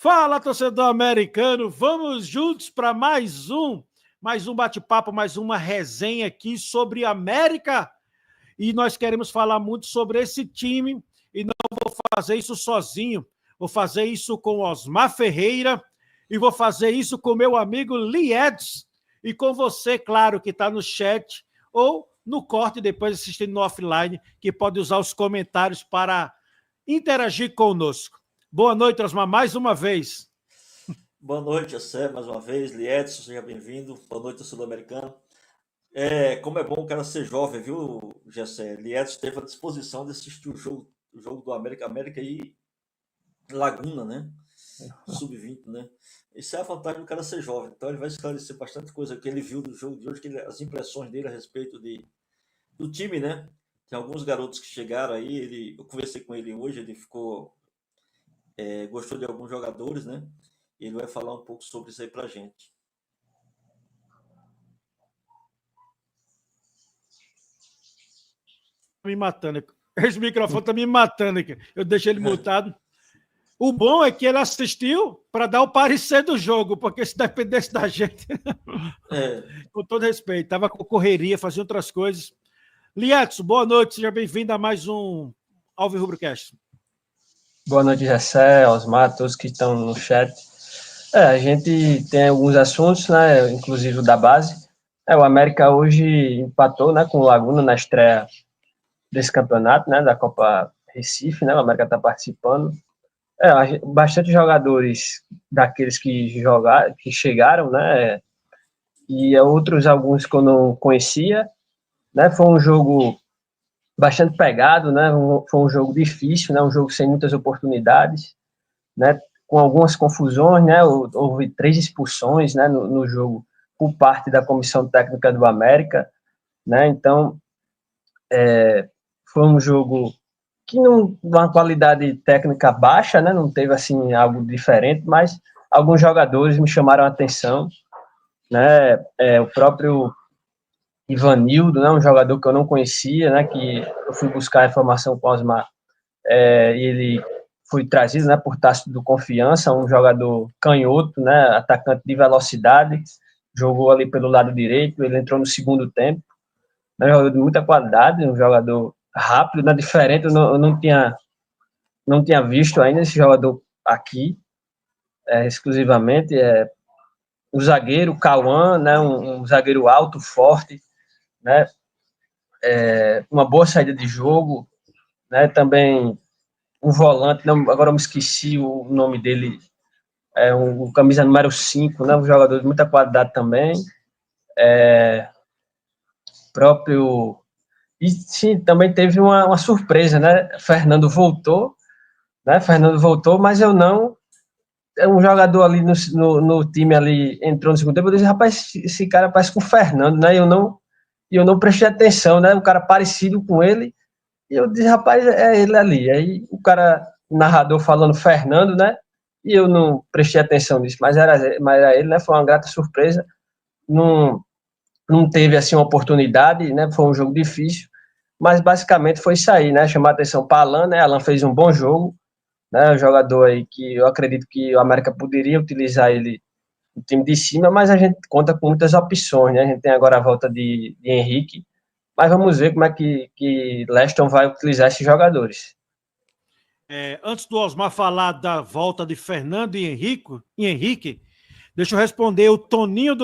Fala, torcedor americano, vamos juntos para mais um bate-papo, mais uma resenha aqui sobre América. E nós queremos falar muito sobre esse time e não vou fazer isso sozinho. Vou fazer isso com Osmar Ferreira e vou fazer isso com meu amigo Lieds e com você, claro, que está no chat ou no corte depois assistindo no offline, que pode usar os comentários para interagir conosco. Boa noite, Osmar, mais uma vez. Boa noite, Jessé, mais uma vez. Liedson, seja bem-vindo. Boa noite, sul-americano. Como é bom o cara ser jovem, viu, Jessé? Liedson teve a disposição de assistir o jogo do América e Laguna, né? Sub-20, né? Isso é a vantagem do cara ser jovem. Então ele vai esclarecer bastante coisa que ele viu do jogo de hoje, as impressões dele a respeito do time, né? Tem alguns garotos que chegaram aí, eu conversei com ele hoje, ele gostou de alguns jogadores, né? E ele vai falar um pouco sobre isso aí pra gente. Me matando. Esse microfone tá me matando aqui. Eu deixei ele mutado. O bom é que ele assistiu para dar o parecer do jogo, porque se dependesse da gente. Com todo respeito, tava com correria, fazia outras coisas. Liedson, boa noite, seja bem-vindo a mais um Alves Rubrocast. Boa noite, Jessé, Osmar, todos que estão no chat. A gente tem alguns assuntos, né, inclusive o da base. O América hoje empatou, né, com o Laguna na estreia desse campeonato, né, da Copa Recife, né, o América está participando. Bastante jogadores daqueles que chegaram, né, e outros, alguns que eu não conhecia, né, foi um jogo bastante pegado, né, foi um jogo difícil, né, um jogo sem muitas oportunidades, né, com algumas confusões, né, houve 3 expulsões, né, no jogo por parte da comissão técnica do América, né, então foi um jogo que não uma qualidade técnica baixa, né, não teve assim algo diferente, mas alguns jogadores me chamaram a atenção, né, o próprio Ivanildo, né, um jogador que eu não conhecia, né, que eu fui buscar a informação com o Osmar, e ele foi trazido, né, por Tássio do Confiança, um jogador canhoto, né, atacante de velocidade, jogou ali pelo lado direito, ele entrou no segundo tempo, né, um jogador de muita qualidade, um jogador rápido, né, diferente, eu não tinha visto ainda esse jogador aqui, exclusivamente, o zagueiro Cauã, né, um zagueiro alto, forte, né, uma boa saída de jogo, né, também um volante, não, agora eu me esqueci o nome dele, um camisa número 5, né, um jogador de muita qualidade também, próprio, e sim, também teve uma surpresa, né, Fernando voltou, mas eu não, um jogador ali no time ali, entrou no segundo tempo, eu disse, rapaz, esse cara parece com o Fernando, né, e eu não prestei atenção, né, um cara parecido com ele, e eu disse, rapaz, é ele ali. Aí o narrador falando Fernando, né? E eu não prestei atenção nisso, mas era ele, né? Foi uma grata surpresa. Não, não teve, assim, uma oportunidade, né? Foi um jogo difícil, mas basicamente foi isso aí, né? Chamar a atenção para Alan, né? Alan fez um bom jogo, né? Um jogador aí que eu acredito que o América poderia utilizar ele no time de cima, mas a gente conta com muitas opções, né? A gente tem agora a volta de Henrique, mas vamos ver como é que Leston vai utilizar esses jogadores. Antes do Osmar falar da volta de Fernando e Henrique, deixa eu responder o Toninho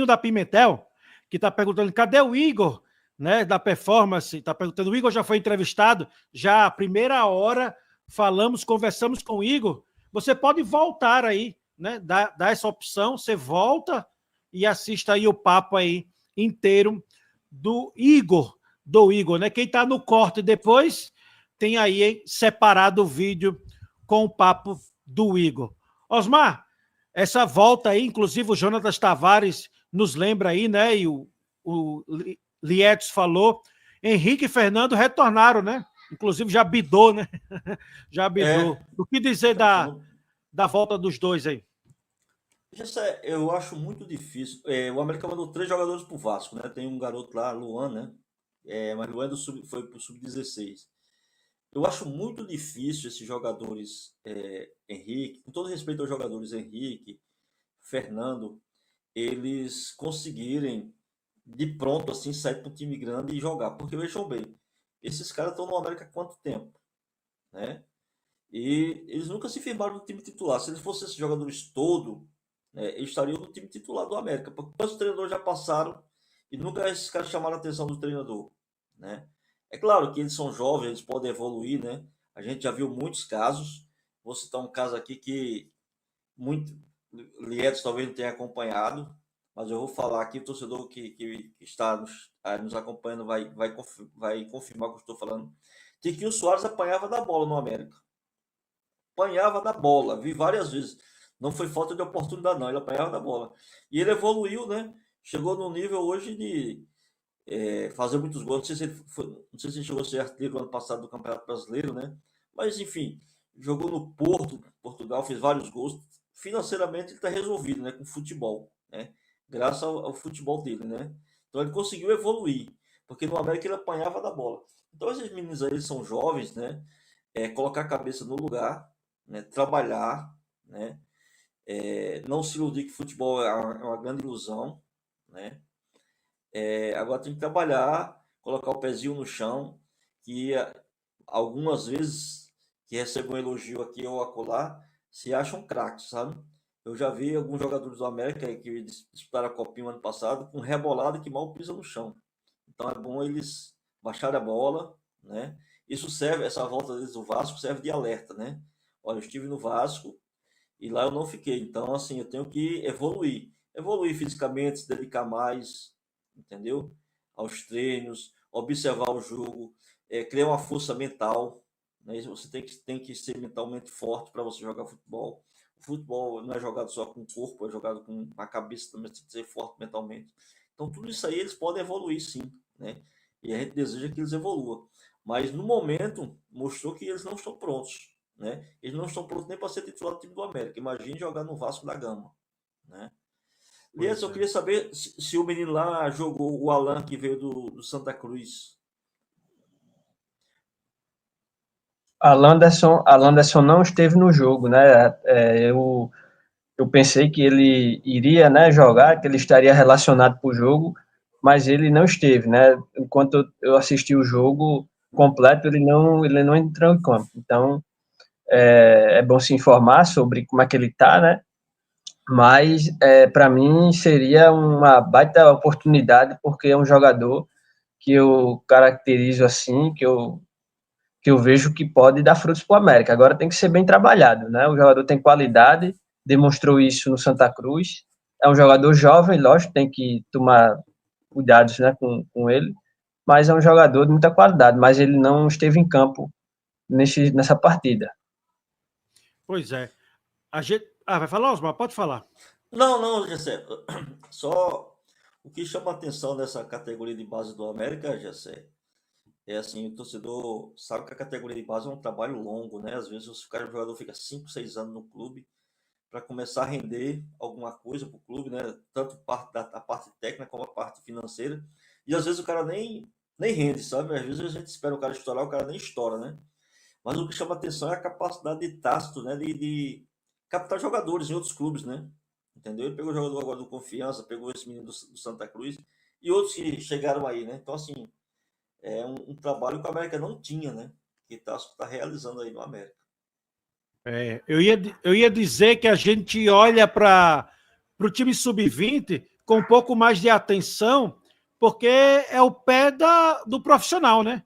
da Pimentel, que está perguntando, cadê o Igor, né, da Performance? Está perguntando, o Igor já foi entrevistado? Já, a primeira hora, conversamos com o Igor. Você pode voltar aí, né, dar essa opção, você volta e assista aí o papo aí inteiro do Igor, né? Quem está no corte depois tem aí, hein, separado o vídeo com o papo do Igor. Osmar, essa volta aí, inclusive o Jonatas Tavares nos lembra aí, né? E o Lietz falou, Henrique e Fernando retornaram, né? Inclusive já bidou, né? Já bidou. O que dizer da volta dos dois aí? Eu acho muito difícil. O América mandou 3 jogadores pro Vasco, né? Tem um garoto lá, Luan, né? Mas Luan foi pro Sub-16. eu acho muito difícil esses jogadores, Henrique, com todo respeito aos jogadores Henrique, Fernando, eles conseguirem de pronto assim sair para um time grande e jogar. Porque vejam bem, esses caras estão no América há quanto tempo, né? E eles nunca se firmaram no time titular. Se eles fossem esses jogadores todos, né, eles estariam no time titular do América. Porque quantos treinadores já passaram e nunca esses caras chamaram a atenção do treinador, né? É claro que eles são jovens, eles podem evoluir, né? A gente já viu muitos casos. Vou citar um caso aqui que muito Lietos talvez não tenha acompanhado, mas eu vou falar aqui, o torcedor que está nos acompanhando vai confirmar o que eu estou falando. Tiquinho Soares apanhava da bola no América. Apanhava da bola, vi várias vezes. Não foi falta de oportunidade, não. Ele apanhava da bola. E ele evoluiu, né? Chegou no nível hoje de fazer muitos gols. Não sei se ele chegou a ser artilheiro no ano passado do Campeonato Brasileiro, né? Mas, enfim, jogou no Porto, Portugal, fez vários gols. Financeiramente, ele está resolvido, né? Com futebol, né? Graças ao futebol dele, né? Então, ele conseguiu evoluir. Porque no América ele apanhava da bola. Então, esses meninos aí são jovens, né? Colocar a cabeça no lugar, né? Trabalhar, né? Não se iludir que futebol é uma grande ilusão, né? Agora tem que trabalhar, colocar o pezinho no chão, que algumas vezes que recebem um elogio aqui ou acolá, se acham craques, sabe? Eu já vi alguns jogadores do América que disputaram a Copinha ano passado com rebolada que mal pisa no chão. Então é bom eles baixarem a bola, né? Isso serve, essa volta deles do Vasco serve de alerta, né? Olha, eu estive no Vasco e lá eu não fiquei. Então, assim, eu tenho que evoluir. Evoluir fisicamente, se dedicar mais, entendeu? Aos treinos, observar o jogo, criar uma força mental, né? Você tem que ser mentalmente forte para você jogar futebol. O futebol não é jogado só com o corpo, é jogado com a cabeça também, você tem que ser forte mentalmente. Então, tudo isso aí eles podem evoluir, sim, né? E a gente deseja que eles evoluam. Mas, no momento, mostrou que eles não estão prontos, né? Eles não estão prontos nem para ser titular do time do América. Imagine jogar no Vasco da Gama, né? Lies, eu queria saber se o menino lá jogou, o Alan, que veio do Santa Cruz. Alanderson não esteve no jogo, né? Eu pensei que ele iria, né, jogar, que ele estaria relacionado para o jogo, mas ele não esteve, né? Enquanto eu assisti o jogo completo, ele não entrou em campo. Então, é bom se informar sobre como é que ele está, né? Mas, para mim, seria uma baita oportunidade, porque é um jogador que eu caracterizo assim, que eu vejo que pode dar frutos para o América. Agora tem que ser bem trabalhado, né? O jogador tem qualidade, demonstrou isso no Santa Cruz. É um jogador jovem, lógico, tem que tomar cuidados, né, com ele, mas é um jogador de muita qualidade, mas ele não esteve em campo nessa partida. Pois é. Vai falar, Osmar? Pode falar. Não, Gessé. Só o que chama a atenção dessa categoria de base do América, Gessé, é assim, o torcedor sabe que a categoria de base é um trabalho longo, né? Às vezes o jogador fica 5, 6 anos no clube para começar a render alguma coisa para o clube, né? Tanto a parte técnica como a parte financeira. E às vezes o cara nem rende, sabe? Às vezes a gente espera o cara estourar, o cara nem estoura, né? Mas o que chama atenção é a capacidade de Tácito, né? De captar jogadores em outros clubes, né? Entendeu? Ele pegou o jogador agora do Confiança, pegou esse menino do Santa Cruz e outros que chegaram aí, né? Então, assim, é um trabalho que o América não tinha, né? Que Tácito está realizando aí no América. Eu ia dizer que a gente olha para o time sub-20 com um pouco mais de atenção, porque é o pé do profissional, né?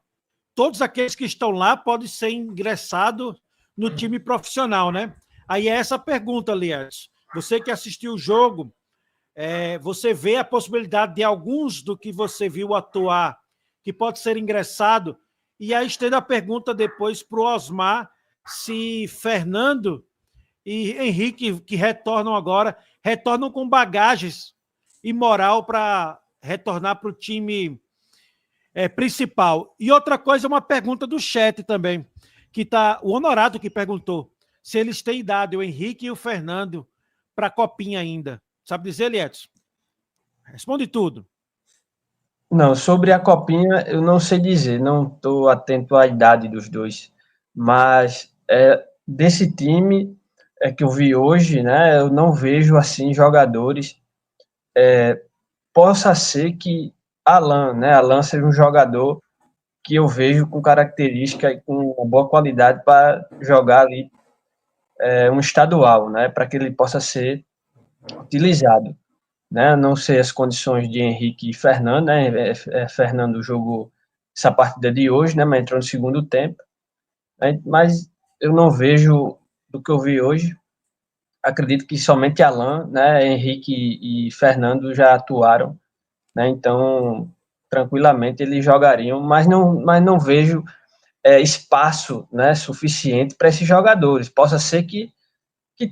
Todos aqueles que estão lá podem ser ingressados no time profissional, né? Aí é essa pergunta, Lies. Você que assistiu o jogo, você vê a possibilidade de alguns do que você viu atuar que pode ser ingressado, e aí estendo a pergunta depois para o Osmar, se Fernando e Henrique, que retornam agora, retornam com bagagens e moral para retornar para o time principal. E outra coisa, uma pergunta do chat também, que tá o Honorado que perguntou se eles têm idade, o Henrique e o Fernando, para a Copinha ainda. Sabe dizer, Lietos? Responde tudo. Não, sobre a Copinha, eu não sei dizer, não estou atento à idade dos dois. Mas desse time que eu vi hoje, né, eu não vejo assim jogadores. Possa ser que Alan seja um jogador que eu vejo com característica e com uma boa qualidade para jogar ali um estadual, né, para que ele possa ser utilizado, né? Não sei as condições de Henrique e Fernando, né? Fernando jogou essa partida de hoje, né? Mas entrou no segundo tempo, né? Mas eu não vejo do que eu vi hoje. Acredito que somente Alan, né? Henrique e Fernando já atuaram, né? Então tranquilamente eles jogariam, mas não vejo espaço, né? Suficiente para esses jogadores. Possa ser que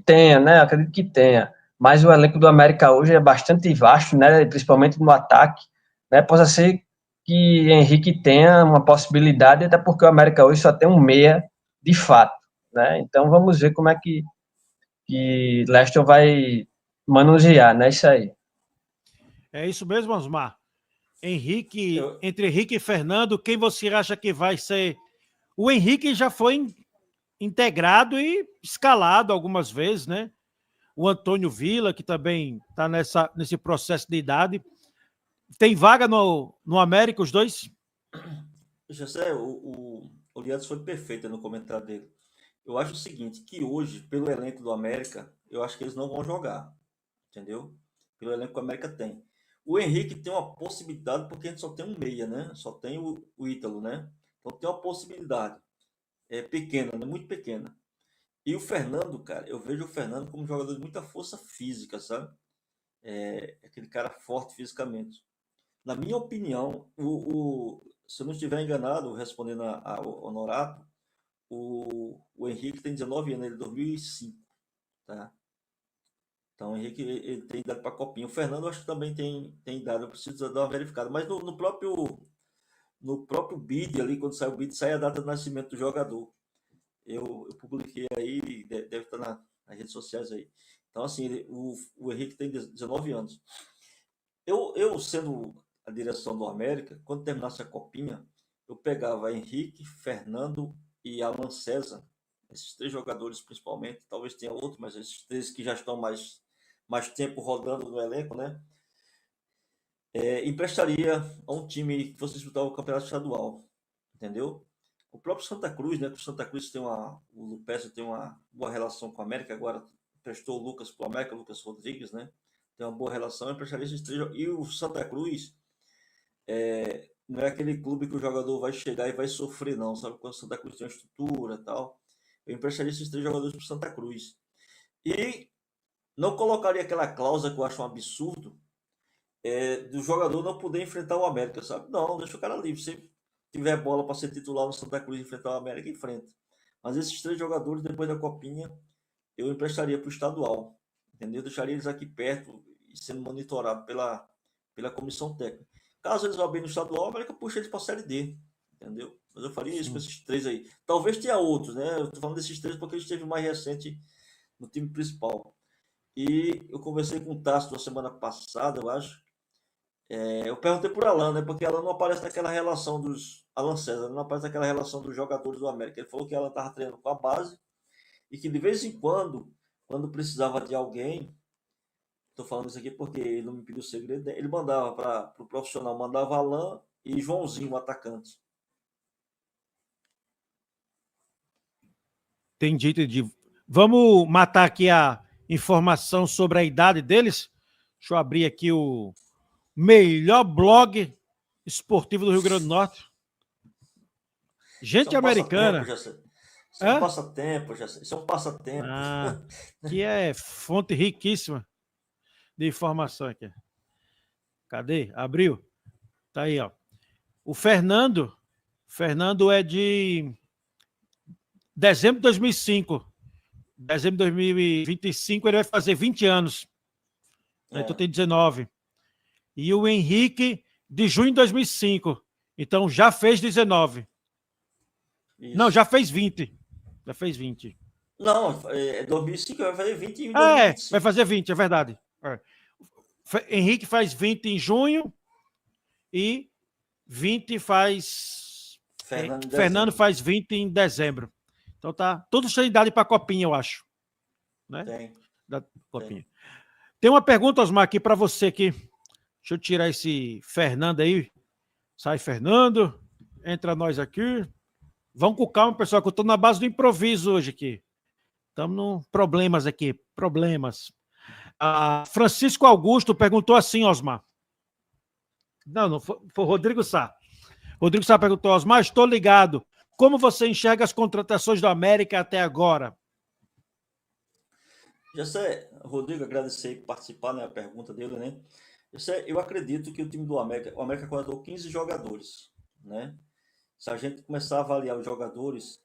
tenha, né? Acredito que tenha. Mas o elenco do América hoje é bastante vasto, né? Principalmente no ataque, né? Possa ser que Henrique tenha uma possibilidade, até porque o América hoje só tem um meia de fato, né? Então vamos ver como é que Leston vai manusear, né? Isso aí. É isso mesmo, Osmar. Eu, Entre Henrique e Fernando, quem você acha que vai ser? O Henrique já foi integrado e escalado algumas vezes, né? O Antônio Villa, que também está nesse processo de idade. Tem vaga no América, os dois? José, o Liados foi perfeito no comentário dele. Eu acho o seguinte, que hoje, pelo elenco do América, eu acho que eles não vão jogar, entendeu? Pelo elenco que o América tem. O Henrique tem uma possibilidade, porque a gente só tem um meia, né? Só tem o Ítalo, né? Então tem uma possibilidade. É pequena, né? Muito pequena. E o Fernando, cara, eu vejo o Fernando como um jogador de muita força física, sabe? Aquele cara forte fisicamente. Na minha opinião, se eu não estiver enganado, respondendo ao Honorato, o Henrique tem 19 anos, ele é 2005, tá? Então o Henrique ele tem idade para copinha. O Fernando eu acho que também tem idade, eu preciso dar uma verificada. Mas no próprio BID ali, quando sai o BID, sai a data de nascimento do jogador. Eu publiquei aí, deve estar nas redes sociais aí. Então, assim, o Henrique tem 19 anos. Eu, sendo a direção do América, quando terminasse a copinha, eu pegava Henrique, Fernando e Alan César, esses três jogadores principalmente, talvez tenha outro, mas esses três que já estão mais tempo rodando no elenco, né? Emprestaria a um time que fosse disputar o campeonato estadual, entendeu? O próprio Santa Cruz, né? Que o Santa Cruz o Lupécio tem uma boa relação com a América, agora prestou o Lucas para o América, o Lucas Rodrigues, né? Tem uma boa relação, emprestaria esses três. E o Santa Cruz não é aquele clube que o jogador vai chegar e vai sofrer, não, sabe? Quando o Santa Cruz tem uma estrutura e tal. Eu emprestaria esses três jogadores para o Santa Cruz. E não colocaria aquela cláusula que eu acho um absurdo, do jogador não poder enfrentar o América, sabe? Não, deixa o cara livre. Se tiver bola para ser titular no Santa Cruz e enfrentar o América, enfrenta. Mas esses três jogadores, depois da copinha, eu emprestaria para o estadual, entendeu? Deixaria eles aqui perto e sendo monitorado pela comissão técnica. Caso eles vá bem no estadual, a América puxa eles para a Série D, entendeu? Mas eu faria isso com esses três aí. Talvez tenha outros, né? Eu tô falando desses três porque eles esteve mais recente no time principal. E eu conversei com o Tássio na semana passada, eu acho. Eu perguntei por Alan, né? Porque Alan não aparece naquela relação dos. Alan César não aparece naquela relação dos jogadores do América. Ele falou que Alan estava treinando com a base e que de vez em quando precisava de alguém, estou falando isso aqui porque ele não me pediu segredo, ele mandava para o profissional, mandava Alan e Joãozinho, o atacante. Entendi, entendi. Vamos matar aqui a informação sobre a idade deles. Deixa eu abrir aqui o melhor blog esportivo do Rio Grande do Norte. Gente americana. Isso é um passatempo, já sei. Isso é um passatempo. Que é fonte riquíssima de informação aqui. Cadê? Abriu? Tá aí, ó. O Fernando é de dezembro de 2005. Dezembro de 2025 ele vai fazer 20 anos. Então tem 19. E o Henrique de junho de 2005. Então já fez 19. Isso. Não, já fez 20. Já fez 20. Não, 2005 vai fazer 20 em 2025. Vai fazer 20, é verdade. Henrique faz 20 em junho e 20 faz... Fernando faz 20 em dezembro. Então tá tudo sem idade para copinha, eu acho. Né? Tem. Da copinha. Tem uma pergunta, Osmar, aqui para você aqui. Deixa eu tirar esse Fernando aí. Sai, Fernando. Entra nós aqui. Vamos com calma, pessoal, que eu estou na base do improviso hoje aqui. Estamos no problemas aqui. Problemas. Francisco Augusto perguntou assim, Osmar. Não foi o Rodrigo Sá. Rodrigo Sá perguntou, Osmar, estou ligado. Como você enxerga as contratações do América até agora? Rodrigo, agradecer por participar, né, a pergunta dele, né? Eu acredito que o time do América, o América contratou 15 jogadores, né? Se a gente começar a avaliar os jogadores,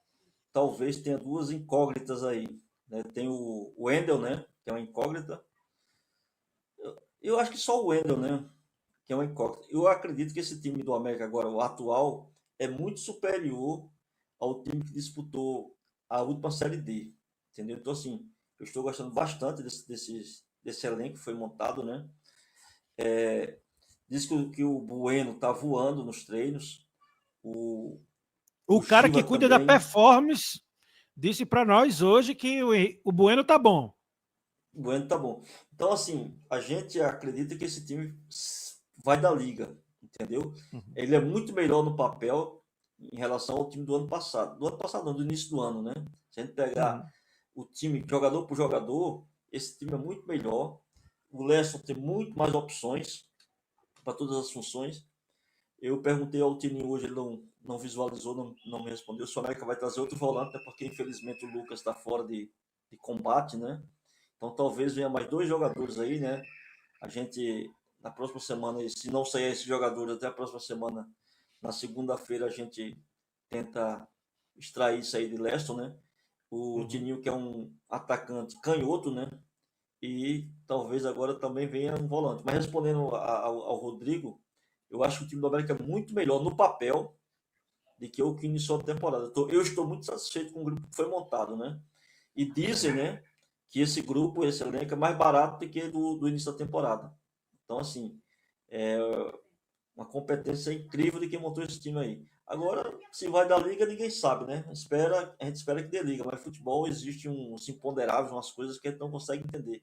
talvez tenha duas incógnitas aí, né? Tem o Wendel, né, que é uma incógnita. Eu acho que só o Wendel, né, que é uma incógnita. Eu acredito que esse time do América agora, o atual, é muito superior ao time que disputou a última Série D, entendeu? Então, assim, eu estou gostando bastante desse elenco que foi montado, né? Diz que o Bueno tá voando nos treinos. O cara Giva que cuida também. da performance disse para nós hoje que o Bueno tá bom. O Bueno tá bom. Então, assim, a gente acredita que esse time vai da liga, entendeu? Ele é muito melhor no papel em relação ao time do ano passado. Do ano passado, não, do início do ano, né? Se a gente pegar o time jogador por jogador, esse time é muito melhor. O Leston tem muito mais opções para todas as funções. Eu perguntei ao Tininho hoje, ele não visualizou, não me respondeu. O América vai trazer outro volante, né? Porque infelizmente o Lucas está fora de combate, né? Então talvez venha mais 2 jogadores aí, né? A gente, na próxima semana, se não sair esses jogadores até a próxima semana, na segunda-feira a gente tenta extrair isso aí de Leston, né? O Tininho, que é um atacante canhoto, né? E talvez agora também venha um volante. Mas respondendo ao Rodrigo, eu acho que o time do América é muito melhor no papel do que o que iniciou a temporada. Eu estou muito satisfeito com o grupo que foi montado, né? E dizem, né, que esse grupo, esse elenco é mais barato do que do início da temporada. Então, assim, é uma competência incrível de quem montou esse time aí. Agora, se vai da liga, ninguém sabe, né? A gente espera que dê liga, mas futebol existe uns imponderáveis, umas coisas que a gente não consegue entender.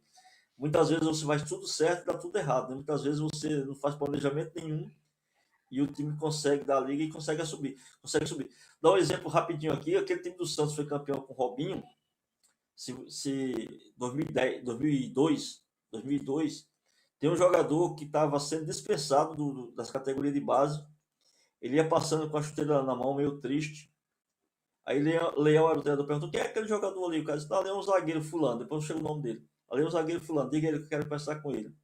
Muitas vezes você faz tudo certo e dá tudo errado, né? Muitas vezes você não faz planejamento nenhum e o time consegue dar liga e consegue subir. Dá um exemplo rapidinho aqui, aquele time do Santos foi campeão com o Robinho, se 2002, tem um jogador que estava sendo dispensado das categorias de base, ele ia passando com a chuteira na mão, meio triste. Aí Leão era o treinador, perguntou, quem é aquele jogador ali? O cara disse, é um zagueiro fulano, depois chega o nome dele. Ali é um zagueiro fulano, diga ele que eu quero conversar com ele.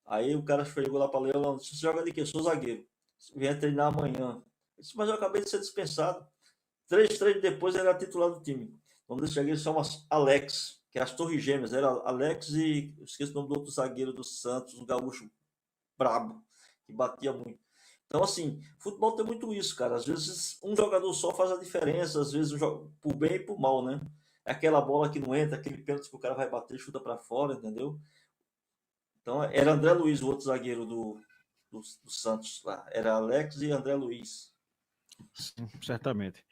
Aí o cara chegou lá para Leão, você joga de quê? Eu sou zagueiro. Vem treinar amanhã. Eu disse, mas eu acabei de ser dispensado. 3 treinos depois ele era titular do time. O nome desse zagueiro se chama Alex, que é as Torres Gêmeas. Era Alex e eu esqueci o nome do outro zagueiro do Santos, um gaúcho brabo, que batia muito. Então, assim, futebol tem muito isso, cara. Às vezes um jogador só faz a diferença, às vezes por bem e por mal, né? É aquela bola que não entra, aquele pênalti que o cara vai bater, chuta para fora, entendeu? Então, era André Luiz, o outro zagueiro do Santos lá. Era Alex e André Luiz. Sim, certamente.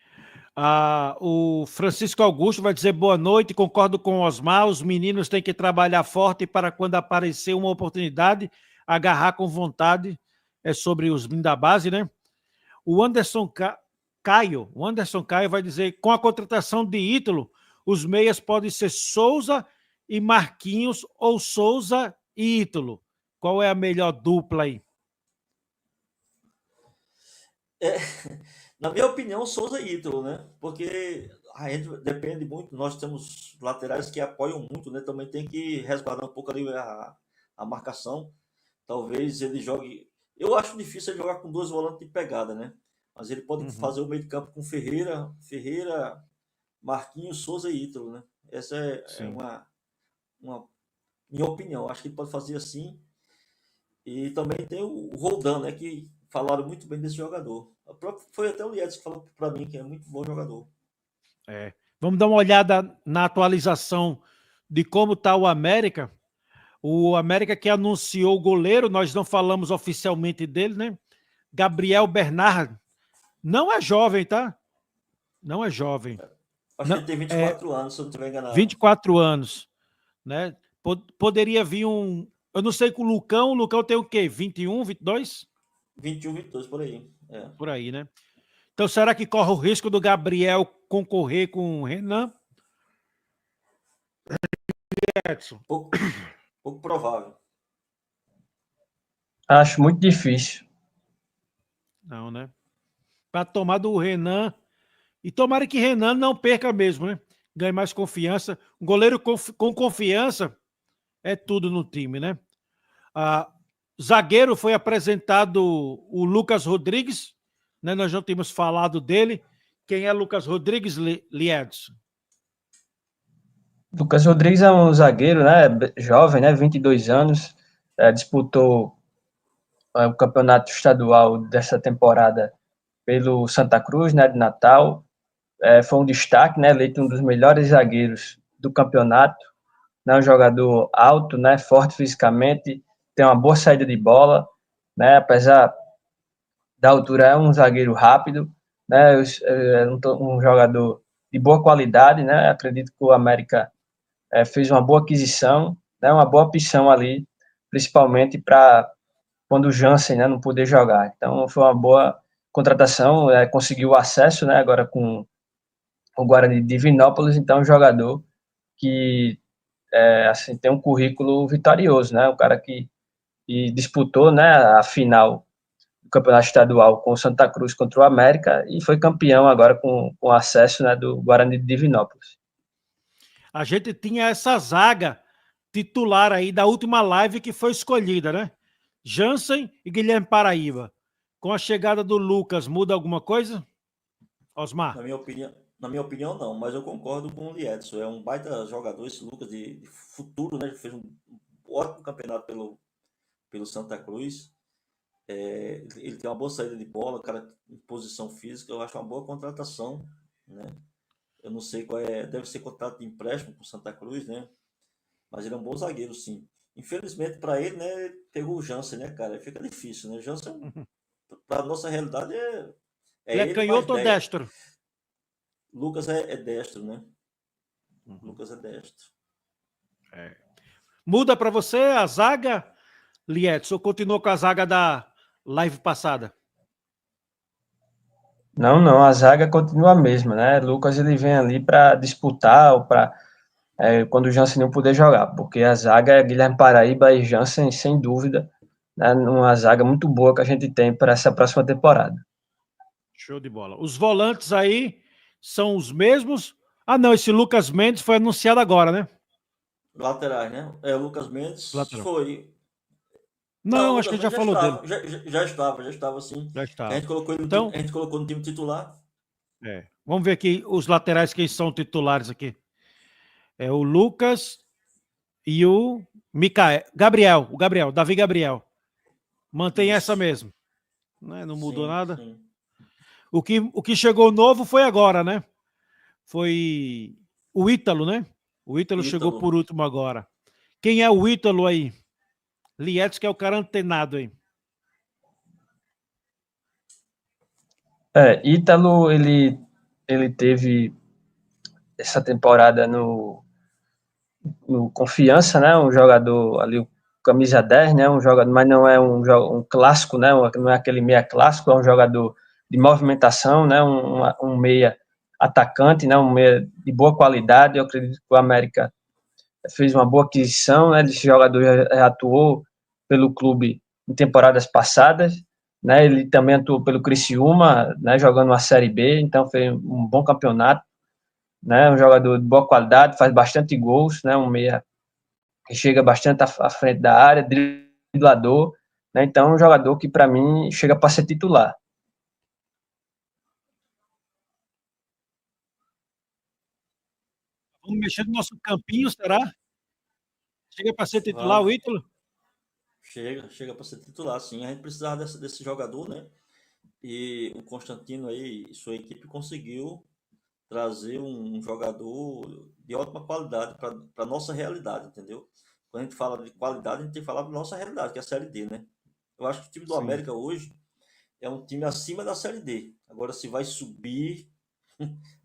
O Francisco Augusto vai dizer boa noite, concordo com o Osmar, os meninos têm que trabalhar forte para quando aparecer uma oportunidade, agarrar com vontade. É sobre os meninos da base, né? O Anderson Caio vai dizer, com a contratação de Ítalo, os meias podem ser Souza e Marquinhos ou Souza e Ítalo. Qual é a melhor dupla aí? Na minha opinião, Souza e Ítalo, né? Porque a gente depende muito, nós temos laterais que apoiam muito, né? Também tem que resguardar um pouco ali a marcação. Talvez ele jogue... Eu acho difícil ele jogar com 2 volantes de pegada, né? Mas ele pode fazer o meio de campo com Ferreira, Marquinhos, Souza e Ítalo, né? Essa é uma minha opinião. Acho que ele pode fazer assim. E também tem o Roldan, né? Que falaram muito bem desse jogador. Foi até o Liedes que falou para mim que é muito bom jogador. Vamos dar uma olhada na atualização de como está o América. O América que anunciou o goleiro, nós não falamos oficialmente dele, né? Gabriel Bernard. Não é jovem, tá? Não é jovem. Acho que ele tem 24 anos, se eu não estiver enganado. 24 anos, né? Poderia vir um... Eu não sei com o Lucão tem o quê? 21, 22? 21, 22, por aí. Por aí, né? Então, será que corre o risco do Gabriel concorrer com o Renan? Edson. Pouco provável. Acho muito difícil. Não, né? Para tomar do Renan. E tomara que Renan não perca mesmo, né? Ganhe mais confiança. Um goleiro com confiança é tudo no time, né? Zagueiro foi apresentado o Lucas Rodrigues, né? Nós já tínhamos falado dele. Quem é Lucas Rodrigues, Liedson? Lucas Rodrigues é um zagueiro, né? Jovem, né? 22 anos. Disputou o campeonato estadual dessa temporada pelo Santa Cruz, né? De Natal. Foi um destaque, né? Eleito um dos melhores zagueiros do campeonato. Né, um jogador alto, né? Forte fisicamente, tem uma boa saída de bola, né? Apesar da altura, é um zagueiro rápido, né? Um jogador de boa qualidade, né? Acredito que o América fez uma boa aquisição, né? Uma boa opção ali, principalmente para quando o Jansen, né, não poder jogar. Então foi uma boa contratação, conseguiu acesso, né? Agora com o Guarani de Divinópolis, então é um jogador que assim, tem um currículo vitorioso, né? O cara que disputou, né, a final do Campeonato Estadual com o Santa Cruz contra o América e foi campeão agora com acesso, né, do Guarani de Divinópolis. A gente tinha essa zaga titular aí da última live que foi escolhida, né? Jansen e Guilherme Paraíba. Com a chegada do Lucas, muda alguma coisa? Osmar? Na minha opinião, não, mas eu concordo com o Liedson. É um baita jogador, esse Lucas de futuro, né? Fez um ótimo campeonato pelo Santa Cruz. Ele tem uma boa saída de bola, cara em posição física. Eu acho uma boa contratação, né? Eu não sei qual é, deve ser contrato de empréstimo com o Santa Cruz, né? Mas ele é um bom zagueiro, sim. Infelizmente para ele, né? Pegou o Jansen, né, cara? Fica difícil, né? Jansen, para nossa realidade, Ele é ele mais canhoto ou 10. destro? Lucas é destro, né? Lucas é destro. Muda para você a zaga, Lietz, ou continua com a zaga da live passada? Não, a zaga continua a mesma, né? Lucas ele vem ali para disputar ou para quando o Jansen não puder jogar, porque a zaga é Guilherme Paraíba e Jansen, sem dúvida, né? Uma zaga muito boa que a gente tem para essa próxima temporada. Show de bola. Os volantes aí são os mesmos? Ah, não, esse Lucas Mendes foi anunciado agora, né? Laterais, né? O Lucas Mendes Lateral. foi. Não, o Não, acho que a Lucas gente já Mendes falou dele. já estava sim. Já A estava. gente colocou ele Então, a gente colocou no time titular. vamos ver aqui os laterais que são titulares aqui. É o Lucas e o Gabriel, Davi Gabriel. Mantém essa Isso. mesmo. Né? Não mudou Sim, nada. sim. O que chegou novo foi agora, né? Foi o Ítalo, né? O Ítalo chegou Ítalo. por último agora. Quem é o Ítalo aí? Lietes, que é o cara antenado aí. Ítalo, ele teve essa temporada no Confiança, né? Um jogador ali, camisa 10, né? Um jogador, mas não é um clássico, né? Não é aquele meia clássico, é um jogador de movimentação, né? Um meia atacante, né? Um meia de boa qualidade. Eu acredito que o América fez uma boa aquisição, né? Esse jogador já atuou pelo clube em temporadas passadas, né? Ele também atuou pelo Criciúma, né? Jogando uma Série B, então foi um bom campeonato, né? Um jogador de boa qualidade, faz bastante gols, né? Um meia que chega bastante à frente da área, driblador, né? Então, é um jogador que, para mim, chega para ser titular. Vamos mexer no nosso campinho, será? Chega para ser titular o Vamos. Ítalo? Chega para ser titular, sim. A gente precisava desse jogador, né? E o Constantino aí, e sua equipe conseguiu trazer um jogador de ótima qualidade para a nossa realidade, entendeu? Quando a gente fala de qualidade, a gente tem que falar da nossa realidade, que é a Série D, né? Eu acho que o time do Sim. América hoje é um time acima da Série D. Agora, se vai subir,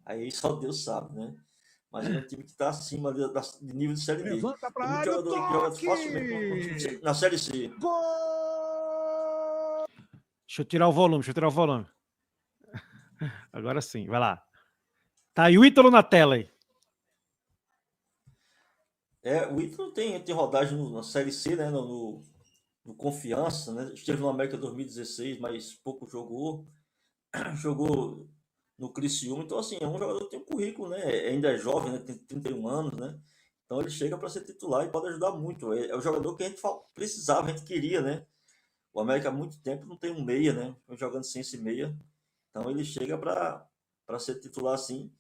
Aí só Deus sabe, né? Mas é um time que está acima de nível de Série D. Levanta pra Tem muito área, jogador que joga facilmente toque! na Série C. Gol! Deixa eu tirar o volume. Agora sim, vai lá. Tá aí o Ítalo na tela aí. O Ítalo tem rodagem na Série C, né? No Confiança, né? Esteve no América 2016, mas pouco jogou. Jogou no Criciúma, então assim, é um jogador que tem um currículo, né? Ainda é jovem, né? Tem 31 anos, né? Então ele chega para ser titular e pode ajudar muito. É o jogador que a gente precisava, a gente queria, né? O América há muito tempo não tem um meia, né? Jogando sem esse meia. Então ele chega para ser titular assim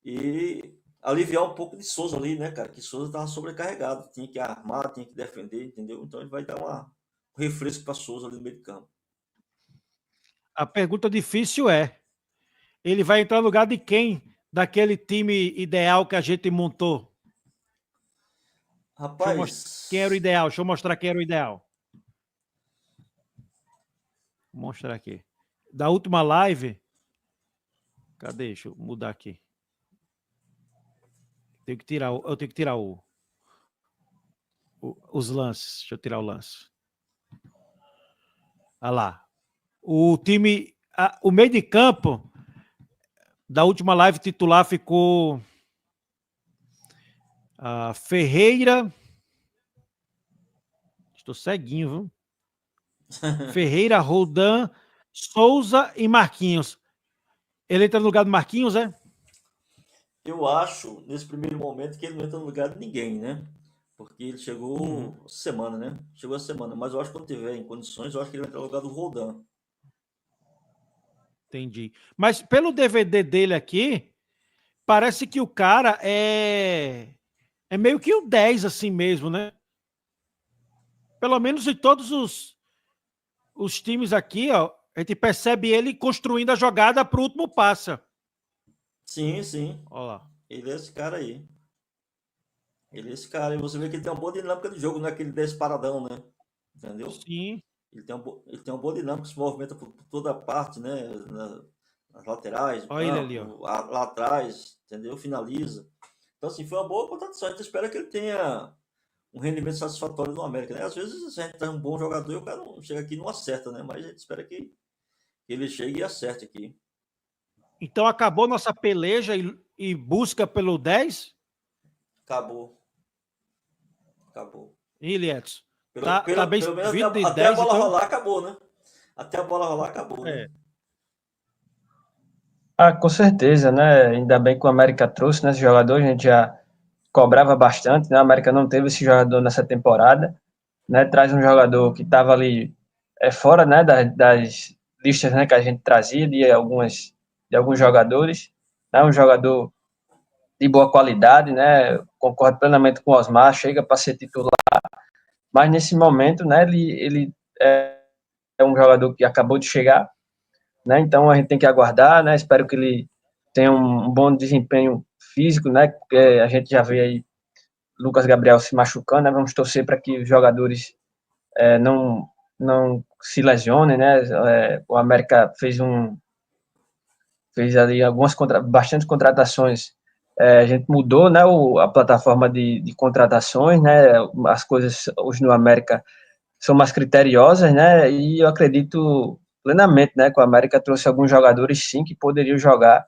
e aliviar um pouco de Souza ali, né, cara? Que Souza tava sobrecarregado, tinha que armar, tinha que defender, entendeu? Então ele vai dar um refresco para Souza ali no meio de campo. A pergunta difícil é: ele vai entrar no lugar de quem daquele time ideal que a gente montou? Quem era o Rapaz, ideal? Deixa eu mostrar quem era o ideal. Vou mostrar aqui. Da última live. Cadê? Deixa eu mudar aqui. Eu tenho que tirar os lances. Deixa eu tirar o lance. Olha lá. O time. O meio de campo da última live titular ficou Ferreira. Estou ceguinho, viu? Ferreira, Roldan, Souza e Marquinhos. Ele entra no lugar do Marquinhos, é? eu acho, nesse primeiro momento, que ele não entra no lugar de ninguém, né? Porque ele chegou semana, né? Chegou a semana, mas eu acho que quando tiver em condições, eu acho que ele vai entrar no lugar do Roldan. Entendi. Mas pelo DVD dele aqui, parece que o cara é meio que o 10 assim mesmo, né? Pelo menos em todos os times aqui, ó, a gente percebe ele construindo a jogada para o último passa. Sim, sim. Olha lá. Ele é esse cara aí. Ele é esse cara. E você vê que ele tem uma boa dinâmica de jogo, não é aquele 10 paradão, né? Entendeu? Sim. Ele tem uma boa dinâmica, se movimenta por toda a parte, né? Nas laterais, no Olha ele ali, ó. campo, lá atrás, entendeu? Finaliza. Então, assim, foi uma boa contratação. A gente espera que ele tenha um rendimento satisfatório no América, né? Às vezes a gente tem um bom jogador e o cara não chega aqui e não acerta, né? Mas a gente espera que ele chegue e acerte aqui. Então acabou nossa peleja e busca pelo 10? Acabou. Acabou. Ih, Edson. Pelo, Tá pelo, bem pelo menos vindo de até a 10, bola então? rolar, acabou, né? Até a bola rolar, acabou, né? É. Com certeza, né? Ainda bem que o América trouxe, né, esse jogador, a gente já cobrava bastante, né? O América não teve esse jogador nessa temporada, né? Traz um jogador que estava ali fora, né, das listas, né, que a gente trazia de alguns jogadores, né? Um jogador de boa qualidade, né? Concordo plenamente com o Osmar, chega para ser titular, mas nesse momento, né, ele é um jogador que acabou de chegar, né? Então a gente tem que aguardar, né? Espero que ele tenha um bom desempenho físico, né? Porque a gente já vê aí Lucas Gabriel se machucando, né? Vamos torcer para que os jogadores não se lesionem, né? O América fez ali bastante contratações. A gente mudou, né? A plataforma de contratações, né? As coisas hoje no América são mais criteriosas, né? E eu acredito plenamente, né? Que o América trouxe alguns jogadores, sim, que poderiam jogar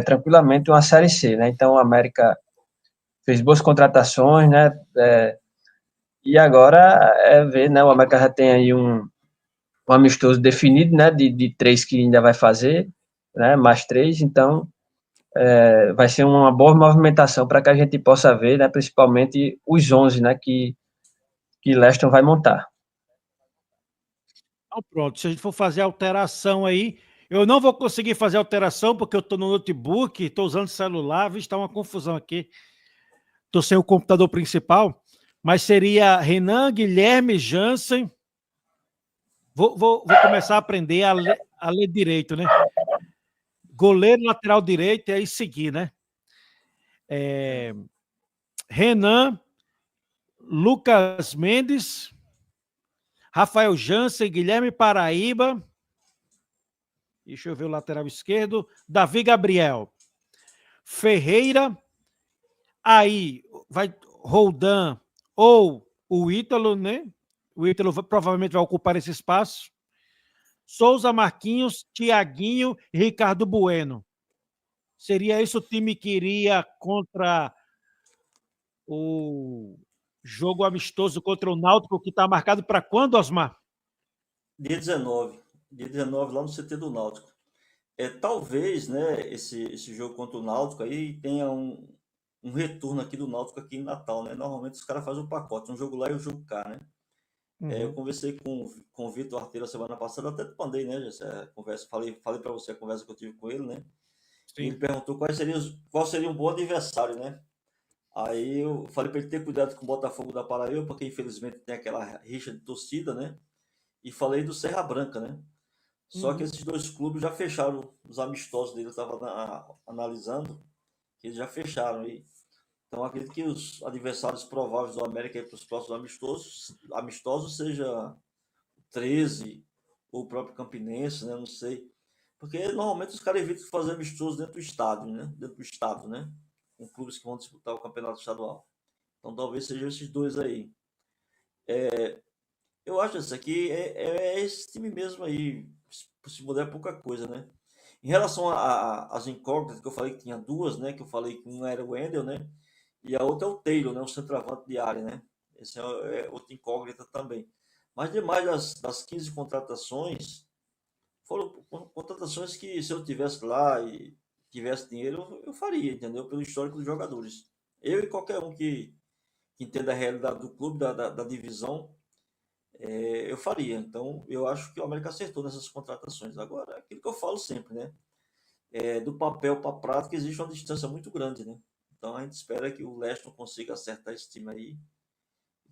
tranquilamente uma Série C, né? Então o América fez boas contratações, né? E agora ver, né? O América já tem aí um amistoso definido, né? De três que ainda vai fazer, né? Mais três, então vai ser uma boa movimentação para que a gente possa ver, né? Principalmente os 11, né? Que Leston vai montar. Então, pronto. Se a gente for fazer alteração aí, eu não vou conseguir fazer alteração porque eu estou no notebook, estou usando celular, viu? Está uma confusão aqui. Estou sem o computador principal, mas seria Renan, Guilherme, Jansen. Vou começar a aprender a ler direito, né? Goleiro, lateral direito, e aí seguir, né? Renan, Lucas Mendes, Rafael Jansen, Guilherme Paraíba. Deixa eu ver o lateral esquerdo. Davi Gabriel. Ferreira, aí vai Roldan ou o Ítalo, né? O Ítalo provavelmente vai ocupar esse espaço. Souza, Marquinhos, Tiaguinho e Ricardo Bueno. Seria esse o time que iria contra o jogo amistoso contra o Náutico, que está marcado para quando, Osmar? Dia 19. Dia 19 lá no CT do Náutico. Talvez, né, esse jogo contra o Náutico aí tenha um retorno aqui do Náutico aqui em Natal, né? Normalmente os caras fazem um pacote, um jogo lá e um jogo cá, né? Eu conversei com o Vitor Arteiro a semana passada, até te mandei, né, essa conversa, falei para você a conversa que eu tive com ele, né? Sim. E ele perguntou qual seria um bom adversário, né? Aí eu falei para ele ter cuidado com o Botafogo da Paraíba, porque infelizmente tem aquela rixa de torcida, né? E falei do Serra Branca, né? Só que esses dois clubes já fecharam os amistosos dele, eu estava analisando, que eles já fecharam aí. Então acredito que os adversários prováveis do América para os próximos amistosos seja o 13 ou o próprio Campinense, né? Não sei. Porque normalmente os caras evitam fazer amistosos dentro do estádio, né? Dentro do estado, né? Com clubes que vão disputar o campeonato estadual. Então talvez sejam esses dois aí. Eu acho que esse aqui é esse time mesmo aí. Se mudar é pouca coisa, né? Em relação às incógnitas, que eu falei que tinha duas, né? Que eu falei que um era o Wendel, né? E a outra é o Taylor, né? O centroavante de área, né? Esse é outra incógnita também. Mas demais das 15 contratações, foram contratações que se eu tivesse lá e tivesse dinheiro, eu faria, entendeu? Pelo histórico dos jogadores. Eu e qualquer um que entenda a realidade do clube, da divisão, eu faria. Então, eu acho que o América acertou nessas contratações. Agora, aquilo que eu falo sempre, né? Do papel para a prática existe uma distância muito grande, né? Então, a gente espera que o Leston consiga acertar esse time aí,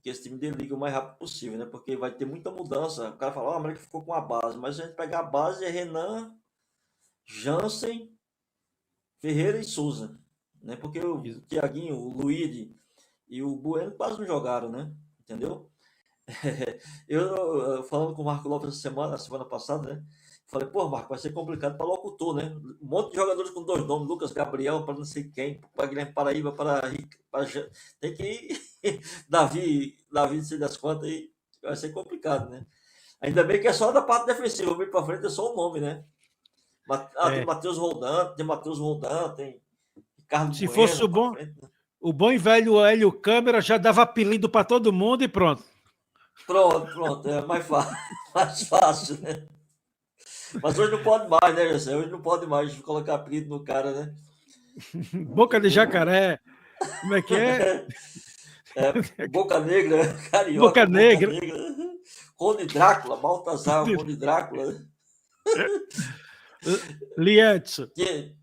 que esse time desliga o mais rápido possível, né? Porque vai ter muita mudança. O cara fala, o América ficou com a base, mas se a gente pegar a base é Renan, Jansen, Ferreira e Souza, né? Porque o Thiaguinho, o Luíde e o Bueno quase não jogaram, né? Entendeu? Eu falando com o Marco Lopes na semana passada, né? Falei, pô, Marco, vai ser complicado para locutor, né? Um monte de jogadores com dois nomes, Lucas Gabriel, para não sei quem, para Guilherme Paraíba, para tem que ir Davi, não sei das quantas aí, vai ser complicado, né? Ainda bem que é só da parte defensiva, o meio para frente é só o nome, né? Tem Matheus Roldan, tem Ricardo Se Bueno fosse o bom e velho Hélio Câmara já dava apelido para todo mundo e pronto. Pronto, é mais fácil, mais fácil, né? Mas hoje não pode mais, né, José? Hoje não pode mais colocar apelido no cara, né? Boca de jacaré. Como é que é? Boca Negra, Carioca, Boca Boca Negra. Negra. Rony Drácula, Baltazar, Rony Drácula. Lietz.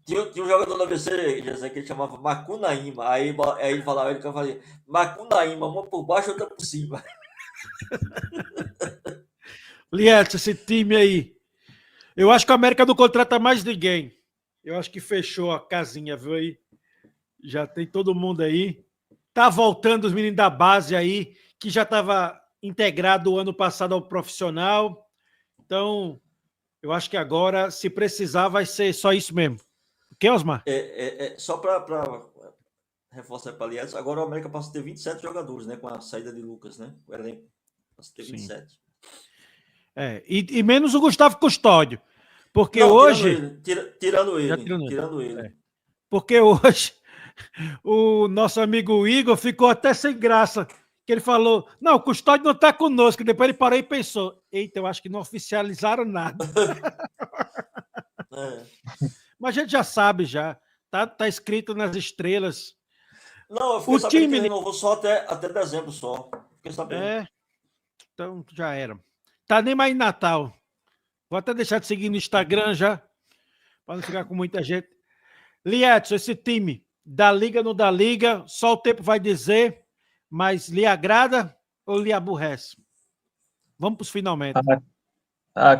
Tinha um jogador no ABC, José, que ele chamava Macunaíma. Aí ele falava, ele fazia Macunaíma, uma por baixo, outra por cima. Lietz, esse time aí. Eu acho que a América não contrata mais ninguém. Eu acho que fechou a casinha, viu aí? Já tem todo mundo aí. Tá voltando os meninos da base aí, que já estava integrado o ano passado ao profissional. Então, eu acho que agora, se precisar, vai ser só isso mesmo. O que, Osmar? Só para reforçar para aliás, agora o América passa a ter 27 jogadores, né? Com a saída de Lucas, né? O elenco passa a ter 27. E menos o Gustavo Custódio. Porque não, hoje. Tirando ele. Porque hoje o nosso amigo Igor ficou até sem graça. Que ele falou: não, o Custódio não está conosco. Depois ele parou e pensou: eita, eu acho que não oficializaram nada. Mas a gente já sabe, já. Tá escrito nas estrelas. Não, eu fiquei sabendo que ele renovou só até dezembro só. Fiquei sabendo. Então já era. Tá nem mais em Natal. Vou até deixar de seguir no Instagram já, para não ficar com muita gente. Lietz, esse time da Liga não da Liga, só o tempo vai dizer, mas lhe agrada ou lhe aborrece? Vamos para os finalmente.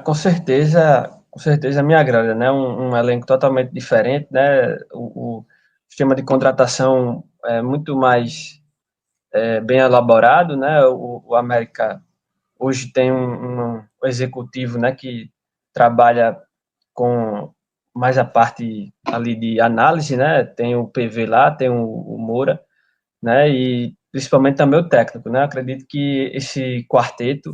Com certeza me agrada, né? Um elenco totalmente diferente, né? O sistema de contratação é muito mais bem elaborado, né? O América hoje tem um executivo, né, que trabalha com mais a parte ali de análise, né? Tem o PV lá, tem o Moura, né? E principalmente também o técnico, né? Acredito que esse quarteto,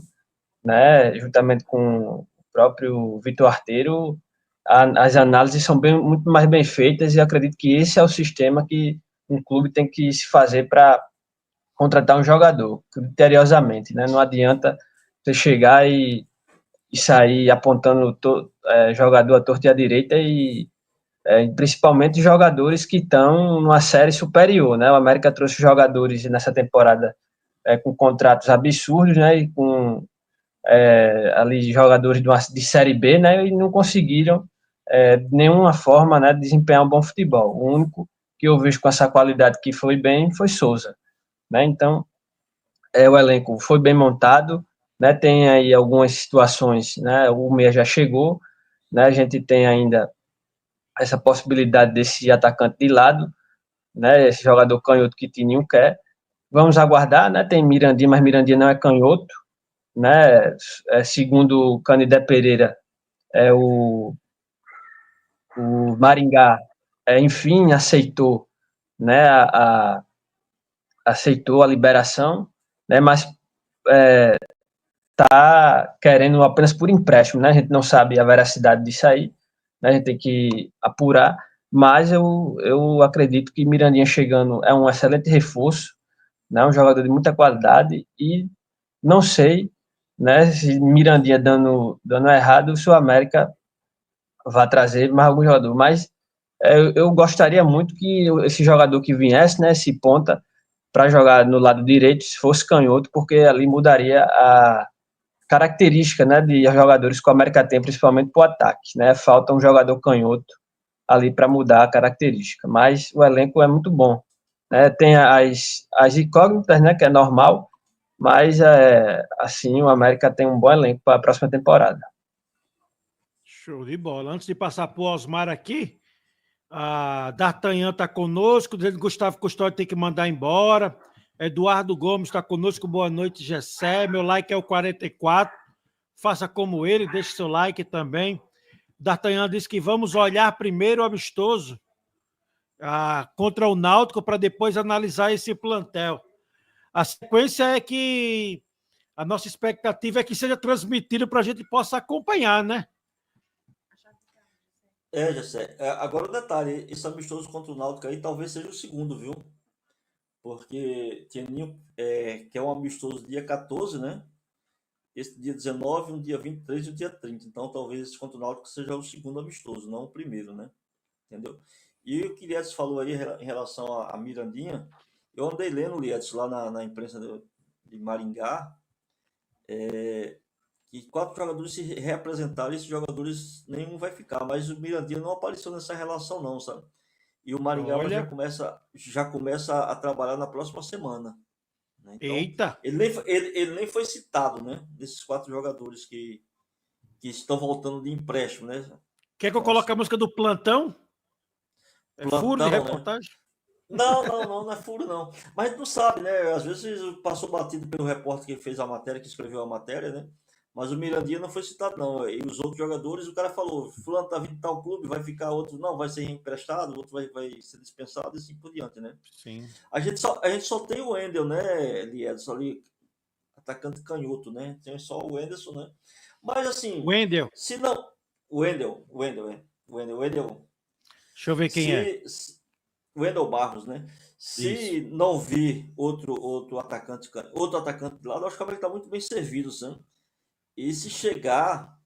né? Juntamente com o próprio Vitor Arteiro, as análises são muito mais bem feitas e acredito que esse é o sistema que um clube tem que se fazer para contratar um jogador, criteriosamente, né? Não adianta você chegar e sair apontando jogador à torta e à direita e principalmente jogadores que estão numa série superior, né? O América trouxe jogadores nessa temporada com contratos absurdos, né? E com ali jogadores de série B, né? E não conseguiram de nenhuma forma, né? Desempenhar um bom futebol. O único que eu vejo com essa qualidade que foi bem foi Souza, né? Então o elenco foi bem montado, né? Tem aí algumas situações, né? O Meia já chegou, né? A gente tem ainda essa possibilidade desse atacante de lado, né? Esse jogador canhoto que Tininho quer. Vamos aguardar, né? Tem Mirandinha, mas Mirandinha não é canhoto, né? Segundo o Canidé Pereira, o Maringá, enfim, aceitou, né? Aceitou a liberação, né? Mas tá querendo apenas por empréstimo, né? A gente não sabe a veracidade disso aí, né? A gente tem que apurar, mas eu acredito que Mirandinha chegando é um excelente reforço, né? Um jogador de muita qualidade e não sei, né? Se Mirandinha dando errado, se o América vai trazer mais algum jogador, mas eu gostaria muito que esse jogador que viesse, né? Esse ponta para jogar no lado direito, se fosse canhoto, porque ali mudaria a característica, né, de jogadores que o América tem, principalmente para o ataque, né? Falta um jogador canhoto ali para mudar a característica, mas o elenco é muito bom, né? Tem as incógnitas, né, que é normal, mas assim o América tem um bom elenco para a próxima temporada. Show de bola. Antes de passar para o Osmar aqui, a D'Artagnan está conosco, dizendo que Gustavo Custódio tem que mandar embora. Eduardo Gomes está conosco, boa noite, Gessé. Meu like é o 44. Faça como ele, deixe seu like também. D'Artagnan disse que vamos olhar primeiro o amistoso contra o Náutico para depois analisar esse plantel. A sequência é que a nossa expectativa é que seja transmitido para a gente possa acompanhar, né? Jessé. Agora o detalhe, esse amistoso contra o Náutico aí talvez seja o segundo, viu? Porque Tianinho que é um amistoso dia 14, né? Esse dia 19, um dia 23 e o dia 30. Então talvez esse contra o Náutico seja o segundo amistoso, não o primeiro, né? Entendeu? E o que Lietzson falou aí em relação a Mirandinha, eu andei lendo o Lietzson lá na imprensa de Maringá, que 4 jogadores se reapresentaram e esses jogadores nenhum vai ficar, mas o Mirandinha não apareceu nessa relação não, sabe? E o Maringá já começa a trabalhar na próxima semana, né? Então, Eita! ele nem foi citado, né? Desses 4 jogadores que estão voltando de empréstimo, né? Quer que eu Então, coloque a assim, música do plantão? É furo de plantão, né? reportagem? Não é furo, não. Mas a gente não sabe, né? Às vezes passou batido pelo repórter que fez a matéria, que escreveu a matéria, né? Mas o Mirandinha não foi citado, não. E os outros jogadores, o cara falou: Fulano tá vindo em tal clube, vai ficar outro, não, vai ser emprestado, outro vai ser dispensado e assim por diante, né? Sim. A gente só tem o Wendel, né, Liedson, ali, atacante canhoto, né? Tem só o Wenderson, né? Mas assim, Wendel. se não. O Wendel. Deixa eu ver quem é. Wendel Barros, né? Isso. Se não vir outro atacante de lado, eu acho que ele está muito bem servido, sabe? E se chegar,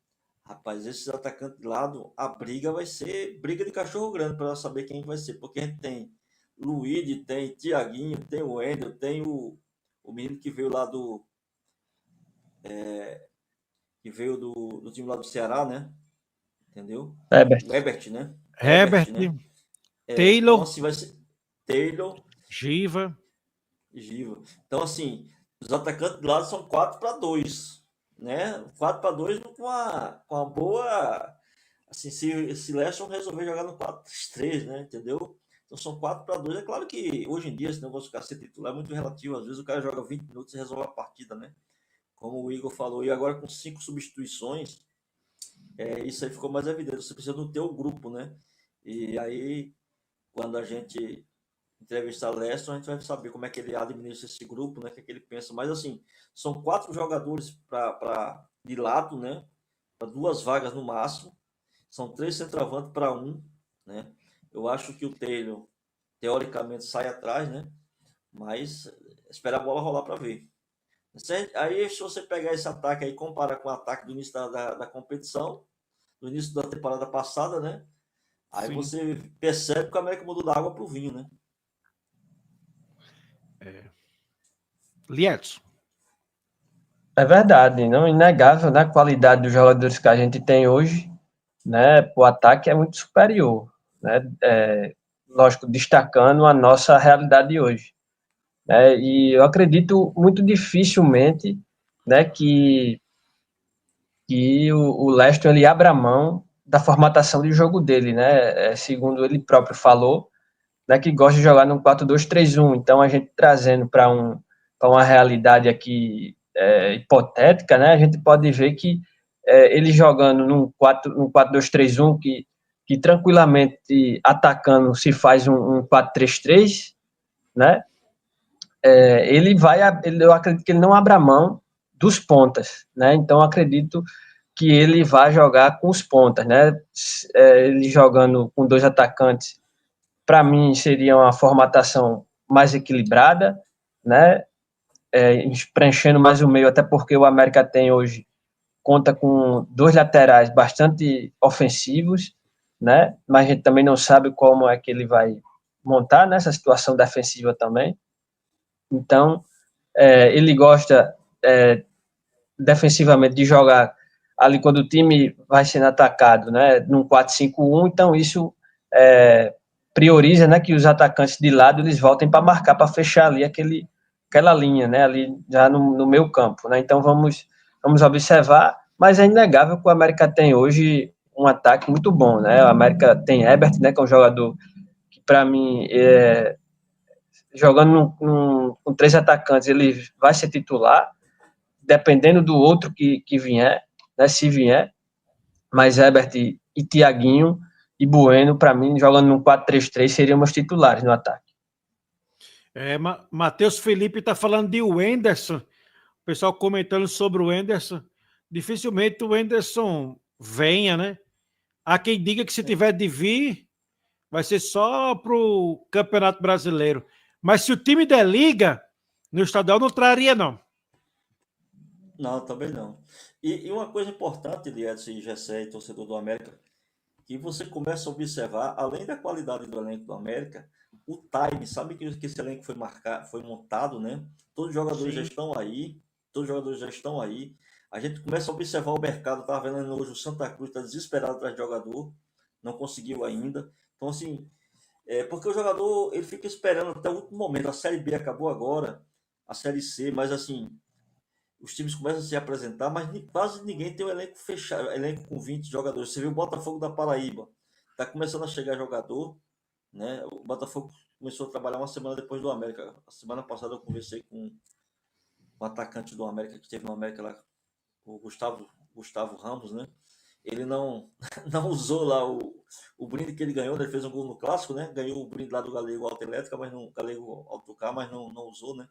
rapaz, esses atacantes de lado, a briga vai ser briga de cachorro grande para saber quem vai ser, porque a gente tem Luíde, tem Tiaguinho, tem o Wendel, tem o menino que veio lá do time lá do Ceará, né? Entendeu? Herbert. O Herbert, né? Herbert, Né? Então, Taylor, assim, vai ser Taylor, Giva. Giva. Então, assim, os atacantes de lado são 4-2, né? 4-2 com uma boa. Assim, se Leston resolver jogar no 4-3-3, né? Entendeu? Então são 4-2. É claro que hoje em esse negócio de ficar ser titular é muito relativo. Às vezes o cara joga 20 minutos e resolve a partida, né? Como o Igor falou. E agora com 5 substituições, isso aí ficou mais evidente. Você precisa do teu grupo, né? E aí, quando a gente entrevistar Leston, a gente vai saber como é que ele administra esse grupo, né? O que é que ele pensa. Mas, assim, são 4 jogadores de lado, né? Para 2 vagas no máximo. São 3 centroavantes para 1, né? Eu acho que o Taylor, teoricamente, sai atrás, né? Mas espera a bola rolar para ver. Aí, se você pegar esse ataque aí e comparar com o ataque do início da competição, do início da temporada passada, né? Aí Sim. você percebe que o América mudou da água para o vinho, né? Lietz. É verdade, não inegável, né? A qualidade dos jogadores que a gente tem hoje, né? O ataque é muito superior, né? Lógico, destacando a nossa realidade de hoje, né? E eu acredito muito dificilmente, né? Que o Leston ele abra mão da formatação de jogo dele, né? Segundo ele próprio falou, né? Que gosta de jogar num 4-2-3-1. Então a gente trazendo para uma realidade aqui hipotética, né? A gente pode ver que ele jogando num 4-2-3-1 que tranquilamente atacando se faz um 4-3-3, né? Eu acredito que ele não abra mão dos pontas, né? Então eu acredito que ele vai jogar com os pontas, né? Ele jogando com 2 atacantes, para mim seria uma formatação mais equilibrada, né? Preenchendo mais o meio, até porque o América tem hoje conta com 2 laterais bastante ofensivos, né? Mas a gente também não sabe como é que ele vai montar nessa situação defensiva também. Então, ele gosta defensivamente de jogar ali quando o time vai sendo atacado, né, num 4-5-1, então isso prioriza, né, que os atacantes de lado eles voltem para marcar, para fechar ali aquela linha, né, ali já no meio campo, né, então vamos observar, mas é inegável que o América tem hoje um ataque muito bom, né, o América tem Herbert, né, que é um jogador que para mim jogando com 3 atacantes ele vai ser titular, dependendo do outro que vier, né, se vier, mas Herbert e Thiaguinho e Bueno, para mim, jogando num 4-3-3, seriam meus titulares no ataque. Matheus Felipe está falando de Wenderson, o pessoal comentando sobre o Wenderson. Dificilmente o Wenderson venha, né? Há quem diga que se tiver de vir, vai ser só para o Campeonato Brasileiro. Mas se o time der liga, no estadual não traria, não. Não, também não. E uma coisa importante, Edson e Gessé, torcedor do América, que você começa a observar, além da qualidade do elenco do América, o time, sabe que esse elenco foi montado, né? Todos os jogadores já Sim. estão aí, todos os jogadores já estão aí. A gente começa a observar o mercado, tá vendo hoje o Santa Cruz está desesperado atrás de jogador, não conseguiu ainda. Então, assim, porque o jogador ele fica esperando até o último momento. A Série B acabou agora, a Série C, mas assim, os times começam a se apresentar, mas quase ninguém tem um elenco fechado, elenco com 20 jogadores. Você viu o Botafogo da Paraíba, está começando a chegar jogador, né? O Botafogo começou a trabalhar uma semana depois do América. A semana passada eu conversei com um atacante do América que teve no América lá, o Gustavo Ramos, né? Ele não não usou lá o brinde que ele ganhou, né? Ele fez um gol no clássico, né? Ganhou o brinde lá do Galego Auto Elétrica, mas não Galego Autocar, mas não usou, né?